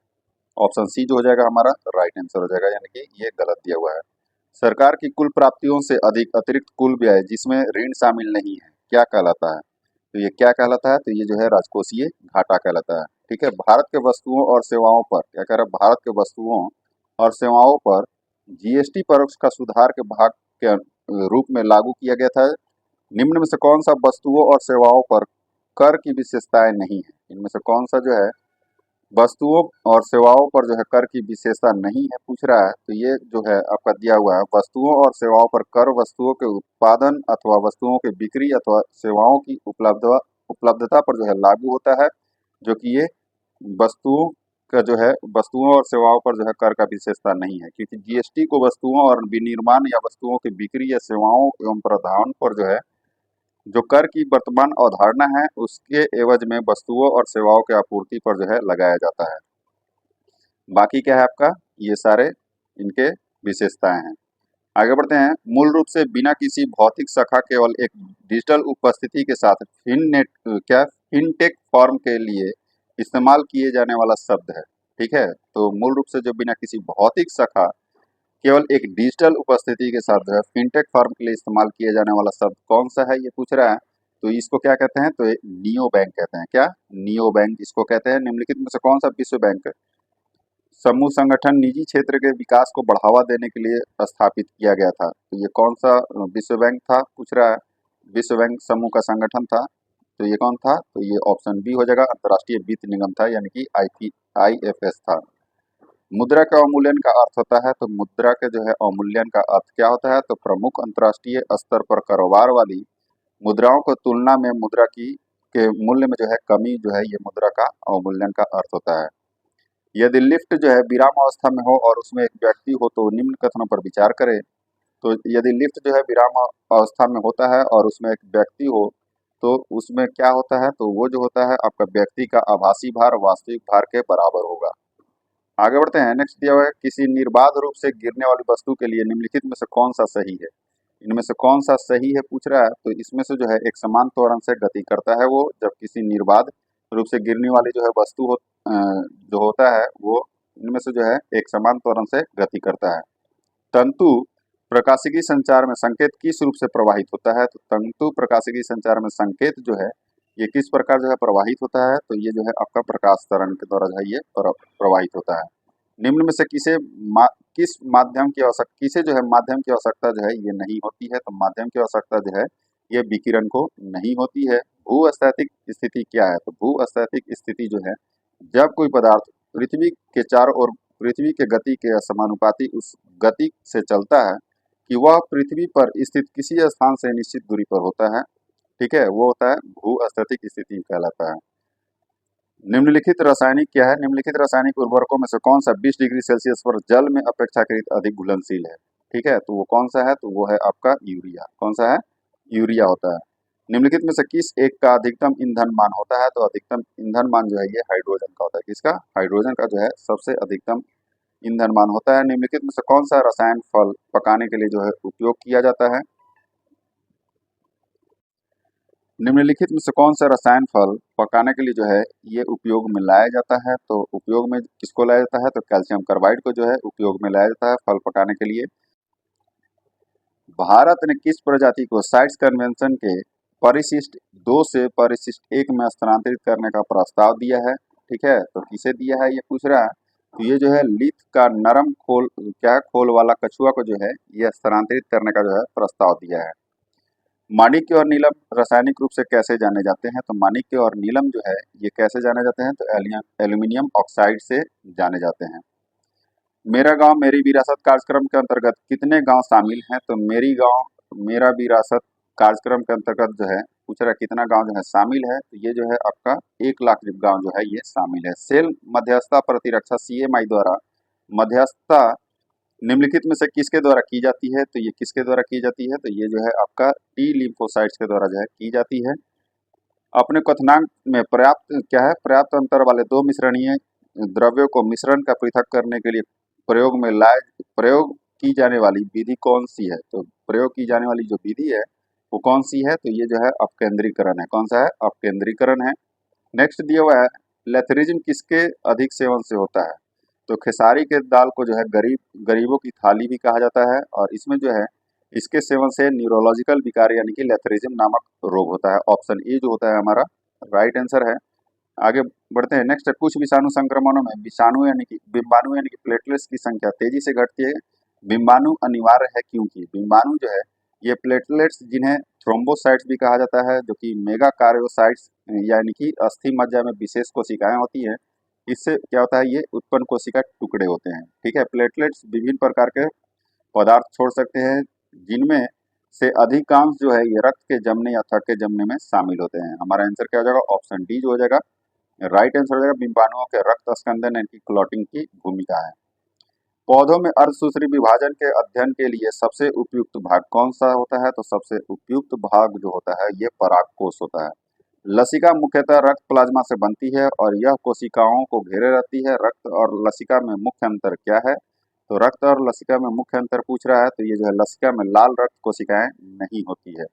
ऑप्शन सी जो हो जाएगा हमारा राइट आंसर हो जाएगा, यानी कि ये गलत दिया हुआ है। सरकार की कुल प्राप्तियों से अधिक अतिरिक्त कुल व्यय जिसमें ऋण शामिल नहीं है क्या कहलाता है? तो ये क्या कहलाता है? तो ये जो है राजकोषीय घाटा कहलाता है। ठीक है, भारत के वस्तुओं और सेवाओं पर क्या कह रहा है? भारत के वस्तुओं और सेवाओं पर जीएसटी परोक्ष का सुधार के भाग के रूप में लागू किया गया था। निम्न में से कौन सा वस्तुओं और सेवाओं पर कर की विशेषताएं नहीं है? इनमें से कौन सा जो है वस्तुओं और सेवाओं पर जो है कर की विशेषता नहीं है पूछ रहा है, तो ये जो है आपका दिया हुआ है वस्तुओं और सेवाओं पर कर वस्तुओं के उत्पादन अथवा वस्तुओं की बिक्री अथवा सेवाओं की उपलब्धता पर जो है लागू होता है, जो कि ये वस्तुओं का जो है वस्तुओं और सेवाओं पर जो है कर का विशेषता नहीं है, क्योंकि जीएसटी को वस्तुओं और विनिर्माण या वस्तुओं की बिक्री या सेवाओं एवं प्रदान पर जो है जो कर की वर्तमान अवधारणा है उसके एवज में वस्तुओं और सेवाओं की आपूर्ति पर जो है लगाया जाता है। बाकी क्या है आपका, ये सारे इनके विशेषताएं हैं। आगे बढ़ते हैं। मूल रूप से बिना किसी भौतिक शाखा केवल एक डिजिटल उपस्थिति के साथ फिनटेक फॉर्म के लिए इस्तेमाल किए जाने वाला शब्द है। ठीक है, तो मूल रूप से जो बिना किसी भौतिक शाखा केवल एक डिजिटल उपस्थिति के साथ जो है फिनटेक फर्म के लिए इस्तेमाल किया जाने वाला शब्द कौन सा है, ये पूछ रहा है। तो इसको क्या कहते हैं, तो नियो बैंक कहते हैं। क्या, नियो बैंक इसको कहते हैं। निम्नलिखित में से कौन सा विश्व बैंक समूह संगठन निजी क्षेत्र के विकास को बढ़ावा देने के लिए स्थापित किया गया था? तो ये कौन सा विश्व बैंक था पूछ रहा है। विश्व बैंक समूह का संगठन था, तो ये कौन था, तो ये ऑप्शन बी हो जाएगा, अंतर्राष्ट्रीय वित्त निगम था, यानी कि IIFS था। मुद्रा का अवमूल्यन का अर्थ होता है, तो मुद्रा के जो है अवमूल्यन का अर्थ क्या होता है, तो प्रमुख अंतर्राष्ट्रीय स्तर पर कारोबार वाली मुद्राओं को तुलना में मुद्रा की के मूल्य में जो है कमी जो है ये मुद्रा का अवमूल्यन का अर्थ होता है। यदि लिफ्ट जो है विराम अवस्था में हो और उसमें एक व्यक्ति हो तो निम्न कथनों पर विचार करें। तो यदि लिफ्ट जो है विराम अवस्था में होता है और उसमें एक व्यक्ति हो तो उसमें क्या होता है, तो वो जो होता है आपका व्यक्ति का आभासी भार वास्तविक भार के बराबर होगा। आगे बढ़ते हैं। नेक्स्ट दिया हुआ है, किसी निर्बाध रूप से गिरने वाली वस्तु के लिए निम्नलिखित में से कौन सा सही है? इनमें से कौन सा सही है पूछ रहा है, तो इसमें से जो है एक समान त्वरण से गति करता है वो, जब किसी निर्बाध रूप से गिरने वाली जो है वस्तु जो होता है वो इनमें से जो है एक समान त्वरण से गति करता है। तंतु प्रकाशिकी संचार में संकेत किस रूप से प्रवाहित होता है? तो तंतु प्रकाशिकी संचार में संकेत जो है ये किस प्रकार जो है प्रवाहित होता है, तो ये जो है आपका प्रकाश तरंग के द्वारा जो है ये प्रवाहित होता है। निम्न में से किस माध्यम की आवश्यकता, किसे जो है माध्यम की आवश्यकता जो है ये नहीं होती है? तो माध्यम की आवश्यकता जो है ये विकिरण को नहीं होती है। भूस्थैतिक स्थिति क्या है? तो भूस्थैतिक स्थिति जो है जब कोई पदार्थ पृथ्वी के चारों ओर पृथ्वी के गति के समानुपाती उस गति से चलता है कि वह पृथ्वी पर स्थित किसी स्थान से निश्चित दूरी पर होता है। ठीक है, वो होता है भूस्थैतिक स्थिति कहलाता है। निम्नलिखित रासायनिक क्या है? निम्नलिखित रासायनिक उर्वरकों में से कौन सा 20 डिग्री सेल्सियस पर जल में अपेक्षाकृत अधिक घुलनशील है? ठीक है, तो वो कौन सा है, तो वो है आपका यूरिया। कौन सा है? यूरिया होता है। निम्नलिखित में से किस एक का अधिकतम ईंधन मान होता है? तो अधिकतम ईंधन मान जो है ये हाइड्रोजन का होता है। किसका? हाइड्रोजन का जो है सबसे अधिकतम ईंधन मान होता है। निम्नलिखित में से कौन सा रसायन फल पकाने के लिए जो है उपयोग किया जाता है? निम्नलिखित में से कौन सा रसायन फल पकाने के लिए जो है ये उपयोग में लाया जाता है? तो उपयोग में किसको लाया जाता है, तो कैल्शियम कार्बाइड को जो है उपयोग में लाया जाता है फल पकाने के लिए। भारत ने किस प्रजाति को साइट्स कन्वेंशन के परिशिष्ट 2 से परिशिष्ट 1 में स्थानांतरित करने का प्रस्ताव दिया है? ठीक है, तो किसे दिया है ये पूछ रहा है। तो ये जो है लिथ का नरम खोल क्या है, खोल वाला कछुआ को जो है ये स्थानांतरित करने का जो है प्रस्ताव दिया है। माणिक्य और नीलम रासायनिक रूप से कैसे जाने जाते हैं? तो माणिक्य और नीलम जो है ये कैसे जाने जाते हैं, तो एल्यूमिनियम ऑक्साइड से जाने जाते हैं। मेरा गांव मेरी विरासत कार्यक्रम के अंतर्गत कितने गांव शामिल हैं? तो मेरी गांव मेरा विरासत कार्यक्रम के अंतर्गत जो है पूछ रहा है कितना गांव जो है शामिल है, तो ये जो है आपका 1 लाख गांव जो है ये शामिल है। सेल मध्यस्थता प्रतिरक्षा CMI द्वारा मध्यस्थता निम्नलिखित में से किसके द्वारा की जाती है? तो ये किसके द्वारा की जाती है, तो ये जो है आपका टी लिम्फोसाइट्स के द्वारा जो है की जाती है। अपने क्वथनांक में पर्याप्त क्या है, पर्याप्त अंतर वाले 2 मिश्रणीय द्रव्यों को मिश्रण का पृथक करने के लिए प्रयोग की जाने वाली विधि कौन सी है? तो प्रयोग की जाने वाली जो विधि है वो कौन सी है, तो ये जो है अपकेंद्रीकरण है। कौन सा है? अपकेंद्रीकरण है। नेक्स्ट दिया हुआ है, लेथरिज्म किसके अधिक सेवन से होता है? तो खेसारी के दाल को जो है गरीबों की थाली भी कहा जाता है, और इसमें जो है इसके सेवन से न्यूरोलॉजिकल विकार यानी कि लेथरिज्म नामक रोग होता है। ऑप्शन ए जो होता है हमारा राइट आंसर है। आगे बढ़ते हैं। नेक्स्ट है, कुछ विषाणु संक्रमणों में बिंबाणु यानी कि प्लेटलेट्स की संख्या तेजी से घटती है। बिंबाणु अनिवार्य है क्योंकि बिंबाणु जो है ये प्लेटलेट्स जिन्हें थ्रोम्बोसाइट्स भी कहा जाता है, जो कि मेगा कार्योसाइट्स यानी कि अस्थि मज्जा में विशेष कोशिकाएं होती हैं, इससे क्या होता है, ये उत्पन्न कोशिका टुकड़े होते हैं। ठीक है, प्लेटलेट्स विभिन्न प्रकार के पदार्थ छोड़ सकते हैं, जिनमें से अधिकांश जो है ये रक्त के जमने या थक्के जमने में शामिल होते हैं। हमारा आंसर क्या हो जाएगा, ऑप्शन डी जो हो जाएगा राइट आंसर हो जाएगा। बिंबाणुओं के रक्त स्कंदन यानी कि क्लॉटिंग की भूमिका है। पौधों में अर्धसूत्री विभाजन के अध्ययन के लिए सबसे उपयुक्त भाग कौन सा होता है, तो सबसे उपयुक्त भाग जो होता है ये परागकोश होता है। लसिका मुख्यतः रक्त प्लाज्मा से बनती है और यह कोशिकाओं को घेरे रहती है। रक्त और लसिका में मुख्य अंतर क्या है, तो रक्त और लसिका में मुख्य अंतर पूछ रहा है, तो ये जो है लसिका में लाल रक्त कोशिकाएं नहीं होती है,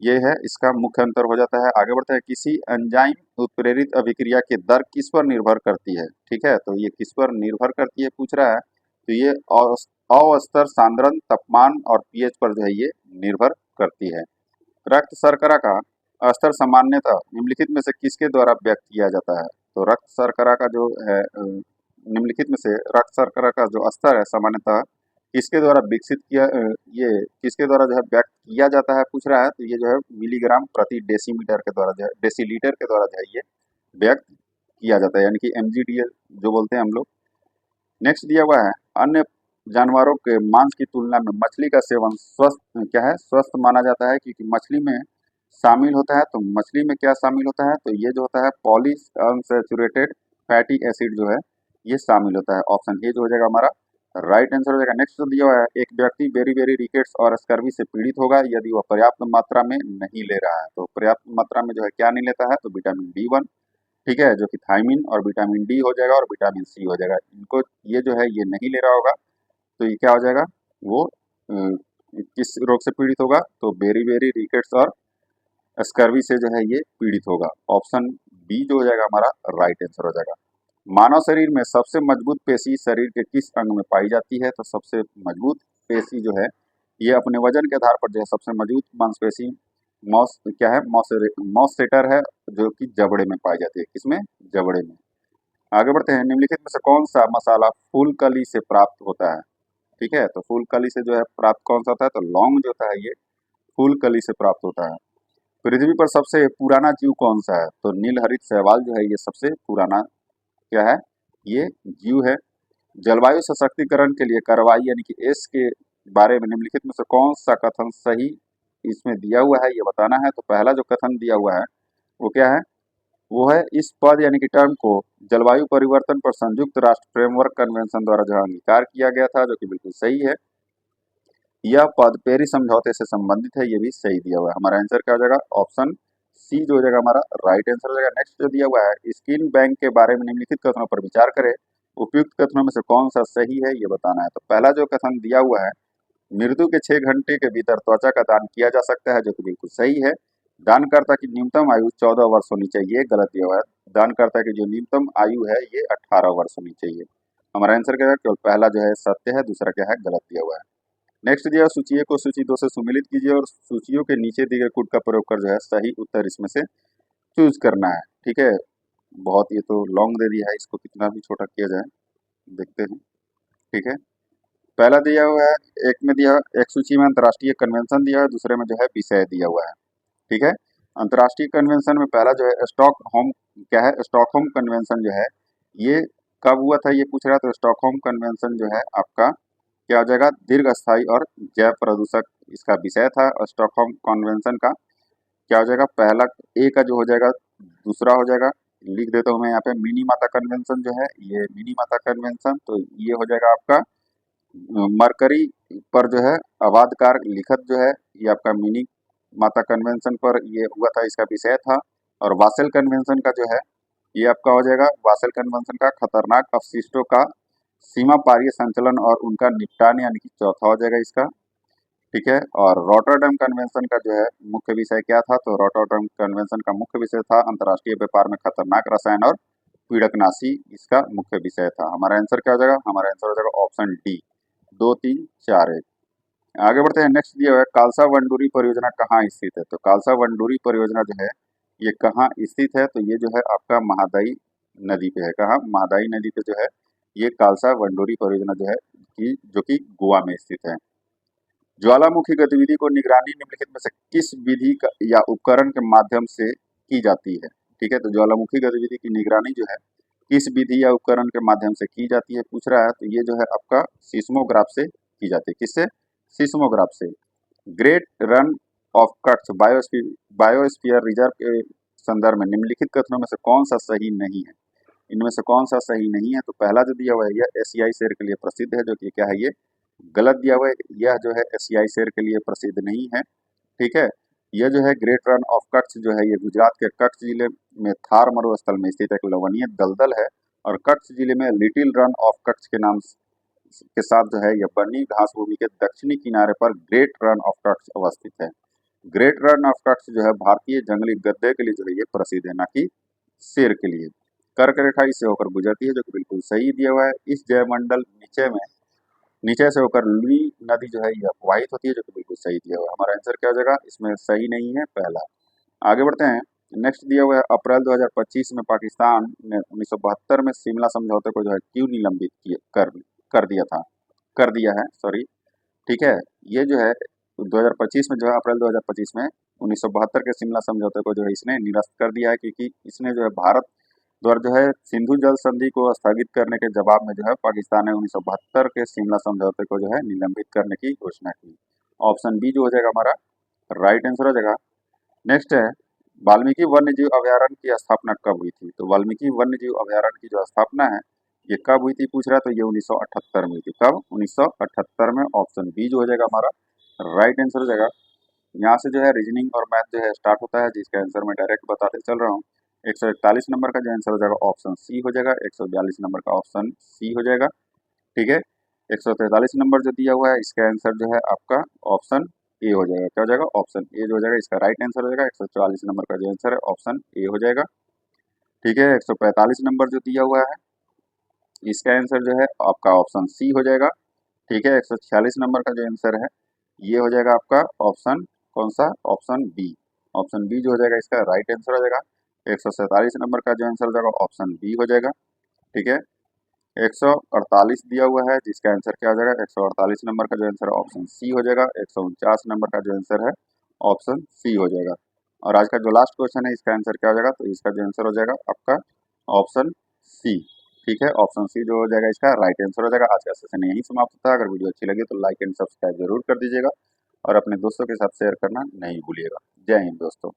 ये है इसका मुख्य अंतर हो जाता है। आगे बढ़ते हैं, किसी एंजाइम उत्प्रेरित अभिक्रिया की दर किस पर निर्भर करती है। ठीक है, तो ये किस पर निर्भर करती है पूछ रहा है, तो ये अवस्थर, सांद्रण, तापमान और पीएच पर जो है ये निर्भर करती है। रक्त शर्करा का स्तर सामान्यतः निम्नलिखित में से किसके द्वारा व्यक्त किया जाता है, तो रक्त शर्करा का जो है निम्नलिखित में से रक्त शर्करा का जो स्तर है सामान्यतः किसके द्वारा विकसित किया ये किसके द्वारा जो है व्यक्त किया जाता है पूछ रहा है, तो ये जो है मिलीग्राम प्रति डेसीमीटर के द्वारा जो है डेसीलीटर के द्वारा जो है ये व्यक्त किया जाता है, यानी कि एमजीडीएल जो बोलते हैं हम लोग। नेक्स्ट दिया हुआ है, अन्य जानवरों के मांस की तुलना में मछली का सेवन स्वस्थ क्या है, स्वस्थ माना जाता है, क्योंकि मछली में शामिल होता है, तो मछली में क्या शामिल होता है, तो ये जो होता है पॉली अनसैचुरेटेड फैटी एसिड जो है ये शामिल होता है। ऑप्शन ए जो हो जाएगा हमारा राइट आंसर हो जाएगा। नेक्स्ट जो दिया हुआ है, एक व्यक्ति बेरी रिकेट्स और स्कर्वी से पीड़ित होगा यदि वह पर्याप्त मात्रा में नहीं ले रहा है, तो पर्याप्त मात्रा में जो है क्या नहीं लेता है, तो विटामिन B1, ठीक है, जो कि थायमिन और विटामिन डी हो जाएगा और विटामिन सी हो जाएगा। इनको ये जो है ये नहीं ले रहा होगा, तो ये क्या हो जाएगा, वो किस रोग से पीड़ित होगा, तो बेरी रिकेट्स और स्कर्वी से जो है ये पीड़ित होगा। ऑप्शन बी जो हो जाएगा हमारा राइट आंसर हो जाएगा। मानव शरीर में सबसे मजबूत पेशी शरीर के किस अंग में पाई जाती है, तो सबसे मजबूत पेशी जो है ये अपने वजन के आधार पर जो है सबसे मजबूत मांसपेशी मॉस क्या है, मॉससेटर है, जो कि जबड़े में पाई जाती है, किसमें, जबड़े में। आगे बढ़ते हैं, निम्नलिखित में से कौन सा मसाला फूल कली से प्राप्त होता है। ठीक है, तो फूल कली से जो है प्राप्त कौन सा होता है, तो लौंग जो होता है ये फूल कली से प्राप्त होता है। पृथ्वी पर सबसे पुराना जीव कौन सा है, तो नीलहरित शैवाल जो है ये सबसे पुराना क्या है, ये जीव है। जलवायु सशक्तिकरण के लिए कार्रवाई यानी कि एस के बारे में निम्नलिखित में से कौन सा कथन सही इसमें दिया हुआ है, ये बताना है। तो पहला जो कथन दिया हुआ है वो क्या है, वो है इस पद यानी कि टर्म को जलवायु परिवर्तन पर संयुक्त राष्ट्र फ्रेमवर्क कन्वेंशन द्वारा जो अंगीकार किया गया था, जो कि बिल्कुल सही है। यह पद पेरिस समझौते से संबंधित है, ये भी सही दिया हुआ है। हमारा आंसर क्या हो जाएगा, ऑप्शन सी जो हो जाएगा हमारा राइट आंसर हो जाएगा। नेक्स्ट जो दिया हुआ है, स्किन बैंक के बारे में निम्नलिखित कथनों पर विचार करें, उपयुक्त कथनों में से कौन सा सही है ये बताना है। तो पहला जो कथन दिया हुआ है, मृत्यु के 6 घंटे के भीतर त्वचा का दान किया जा सकता है, जो कि बिल्कुल सही है। दानकर्ता की न्यूनतम आयु 14 वर्ष होनी चाहिए, गलत दिया हुआ है। दानकर्ता की जो न्यूनतम आयु है ये 18 वर्ष होनी चाहिए। हमारा आंसर क्या है, केवल पहला जो है सत्य है, दूसरा क्या है, गलत दिया हुआ है। नेक्स्ट दिया सूचिए को सूची 2 से सुमिलित कीजिए और सूचियों के नीचे दिए गए कोड का प्रयोग कर जो है सही उत्तर इसमें से चूज करना है। ठीक है, बहुत ये तो लॉन्ग दे दिया है, इसको कितना भी छोटा किया जाए देखते हैं। ठीक है, पहला दिया हुआ है, एक में दिया एक सूची में अंतर्राष्ट्रीय कन्वेंशन दिया है, दूसरे में जो है विषय दिया हुआ है। ठीक है, अंतर्राष्ट्रीय कन्वेंशन में पहला जो है स्टॉकहोम क्या है, स्टॉकहोम कन्वेंशन जो है ये कब हुआ था ये पूछ रहा है, तो स्टॉकहोम कन्वेंशन जो है आपका क्या हो जाएगा, दीर्घ स्थायी और जैव प्रदूषक इसका विषय था। और स्टॉकहोम कन्वेंशन का क्या हो जाएगा, पहला ए का जो हो जाएगा, दूसरा हो जाएगा, लिख देता हूँ मैं यहाँ पे मिनीमाता कन्वेंशन जो है ये मिनीमाता कन्वेंशन, तो ये हो जाएगा आपका मरकरी पर जो है आबादकार लिखत जो है ये आपका मिनी माता कन्वेंशन पर ये हुआ था, इसका विषय था। और वासेल कन्वेंशन का जो है ये आपका हो जाएगा, वासेल कन्वेंशन का खतरनाक अवशिष्टों का सीमा पारीय संचलन और उनका निपटान यानी कि चौथा हो जाएगा इसका। ठीक है, और रॉटरडैम कन्वेंशन का जो है मुख्य विषय क्या था, तो रॉटरडैम कन्वेंशन का मुख्य विषय था अंतर्राष्ट्रीय व्यापार में खतरनाक रसायन और पीड़कनाशी, इसका मुख्य विषय था। हमारा आंसर क्या हो जाएगा, हमारा आंसर हो जाएगा ऑप्शन डी 2 3 4 1। आगे बढ़ते हैं, नेक्स्ट दिया हुआ है कालसा वंडूरी परियोजना कहाँ स्थित है, तो कालसा वंडूरी परियोजना जो है ये कहाँ स्थित है, तो ये जो है आपका महादाई नदी पे है। कहाँ, महादाई नदी पे जो है ये कालसा वंडूरी परियोजना जो है जो कि गोवा में स्थित है। ज्वालामुखी गतिविधि को निगरानी निम्नलिखित में से किस विधि या उपकरण के माध्यम से की जाती है। ठीक है, तो ज्वालामुखी गतिविधि की निगरानी जो है किस विधि या उपकरण के माध्यम से की जाती है पूछ रहा है, तो ये जो है आपका सीस्मोग्राफ से की जाती है। किससे? सीस्मोग्राफ से। Great run of cuts biosphere reserve के संदर्भ में निम्नलिखित कथनों में से कौन सा सही नहीं है? इनमें से कौन सा सही नहीं है? तो पहला जो दिया हुआ है यह एशियाई शेर के लिए प्रसिद्ध है, जो कि क्या है, ये गलत दिया हुआ है। यह जो है एशियाई शेर के लिए प्रसिद्ध नहीं है। ठीक है। यह जो है ग्रेट रन ऑफ कच्छ जो है, ये गुजरात के कच्छ जिले में थार मरुस्थल में स्थित एक लवणीय दलदल है। और कच्छ जिले में लिटिल रन ऑफ कच्छ के नाम के साथ जो है यह बनी घास भूमि के दक्षिणी किनारे पर ग्रेट रन ऑफ कच्छ अवस्थित है। ग्रेट रन ऑफ कच्छ जो है भारतीय जंगली गद्दे के लिए जो है ये प्रसिद्ध है, ना कि शेर के लिए। कर्क रेखा इससे होकर गुजरती है, जो कि बिल्कुल सही दिया हुआ है। इस जयमंडल नीचे से होकर लुनी नदी जो है ये अपवाहित होती है, जो कि बिल्कुल सही दिया हुआ है। हमारा आंसर क्या हो जाएगा? इसमें सही नहीं है पहला। आगे बढ़ते हैं। नेक्स्ट दिया हुआ है अप्रैल 2025 में पाकिस्तान ने 1972 में शिमला समझौते को जो है क्यों निलंबित किया कर दिया था कर दिया है, सॉरी। ठीक है। ये जो है 2025 में जो है अप्रैल 2025 में 1972 के शिमला समझौते को जो है इसने निरस्त कर दिया है, क्योंकि इसने जो है भारत द्वारा जो है सिंधु जल संधि को स्थगित करने के जवाब में जो है पाकिस्तान ने 1972 के शिमला समझौते को जो है निलंबित करने की घोषणा की। ऑप्शन बी जो हो जाएगा हमारा राइट आंसर हो जाएगा। नेक्स्ट है वाल्मीकि वन्य जीव अभयारण्य की स्थापना कब हुई थी? तो वाल्मीकि वन्य जीव अभयारण्य की जो स्थापना है ये कब हुई थी पूछ रहा है, तो ये 1978 में हुई थी। कब? 1978 में। ऑप्शन बी जो हो जाएगा हमारा राइट आंसर हो जाएगा। यहाँ से जो है रीजनिंग और मैथ जो है स्टार्ट होता है, जिसका आंसर मैं डायरेक्ट बताते चल रहा हूँ। 141 नंबर का जो आंसर हो जाएगा ऑप्शन सी हो जाएगा। 142 नंबर का ऑप्शन सी हो जाएगा। ठीक है। 143 नंबर जो दिया हुआ है इसका आंसर जो है आपका ऑप्शन ए हो जाएगा। क्या हो जाएगा? ऑप्शन ए जो हो जाएगा इसका राइट आंसर हो जाएगा। 144 नंबर का जो आंसर है ऑप्शन ए हो जाएगा। ठीक है। 145 नंबर जो दिया हुआ है इसका आंसर जो है आपका ऑप्शन सी हो जाएगा। ठीक है। 146 नंबर का जो आंसर है ये हो जाएगा आपका ऑप्शन कौन सा? Option B. ऑप्शन बी जो हो जाएगा इसका राइट आंसर हो जाएगा। 147 नंबर का जो आंसर हो जाएगा ऑप्शन बी हो जाएगा। ठीक है। 148 दिया हुआ है जिसका आंसर क्या हो जाएगा? 148 नंबर का जो आंसर है ऑप्शन सी हो जाएगा। 149 नंबर का जो आंसर है ऑप्शन सी हो जाएगा। और आज का जो लास्ट क्वेश्चन है इसका आंसर क्या हो जाएगा? तो इसका जो आंसर हो जाएगा आपका ऑप्शन सी। ठीक है। ऑप्शन सी जो हो जाएगा इसका राइट आंसर हो जाएगा। आज का सेशन यही समाप्त होता है। अगर वीडियो अच्छी लगी तो लाइक एंड सब्सक्राइब जरूर कर दीजिएगा और अपने दोस्तों के साथ शेयर करना नहीं भूलिएगा। जय हिंद दोस्तों।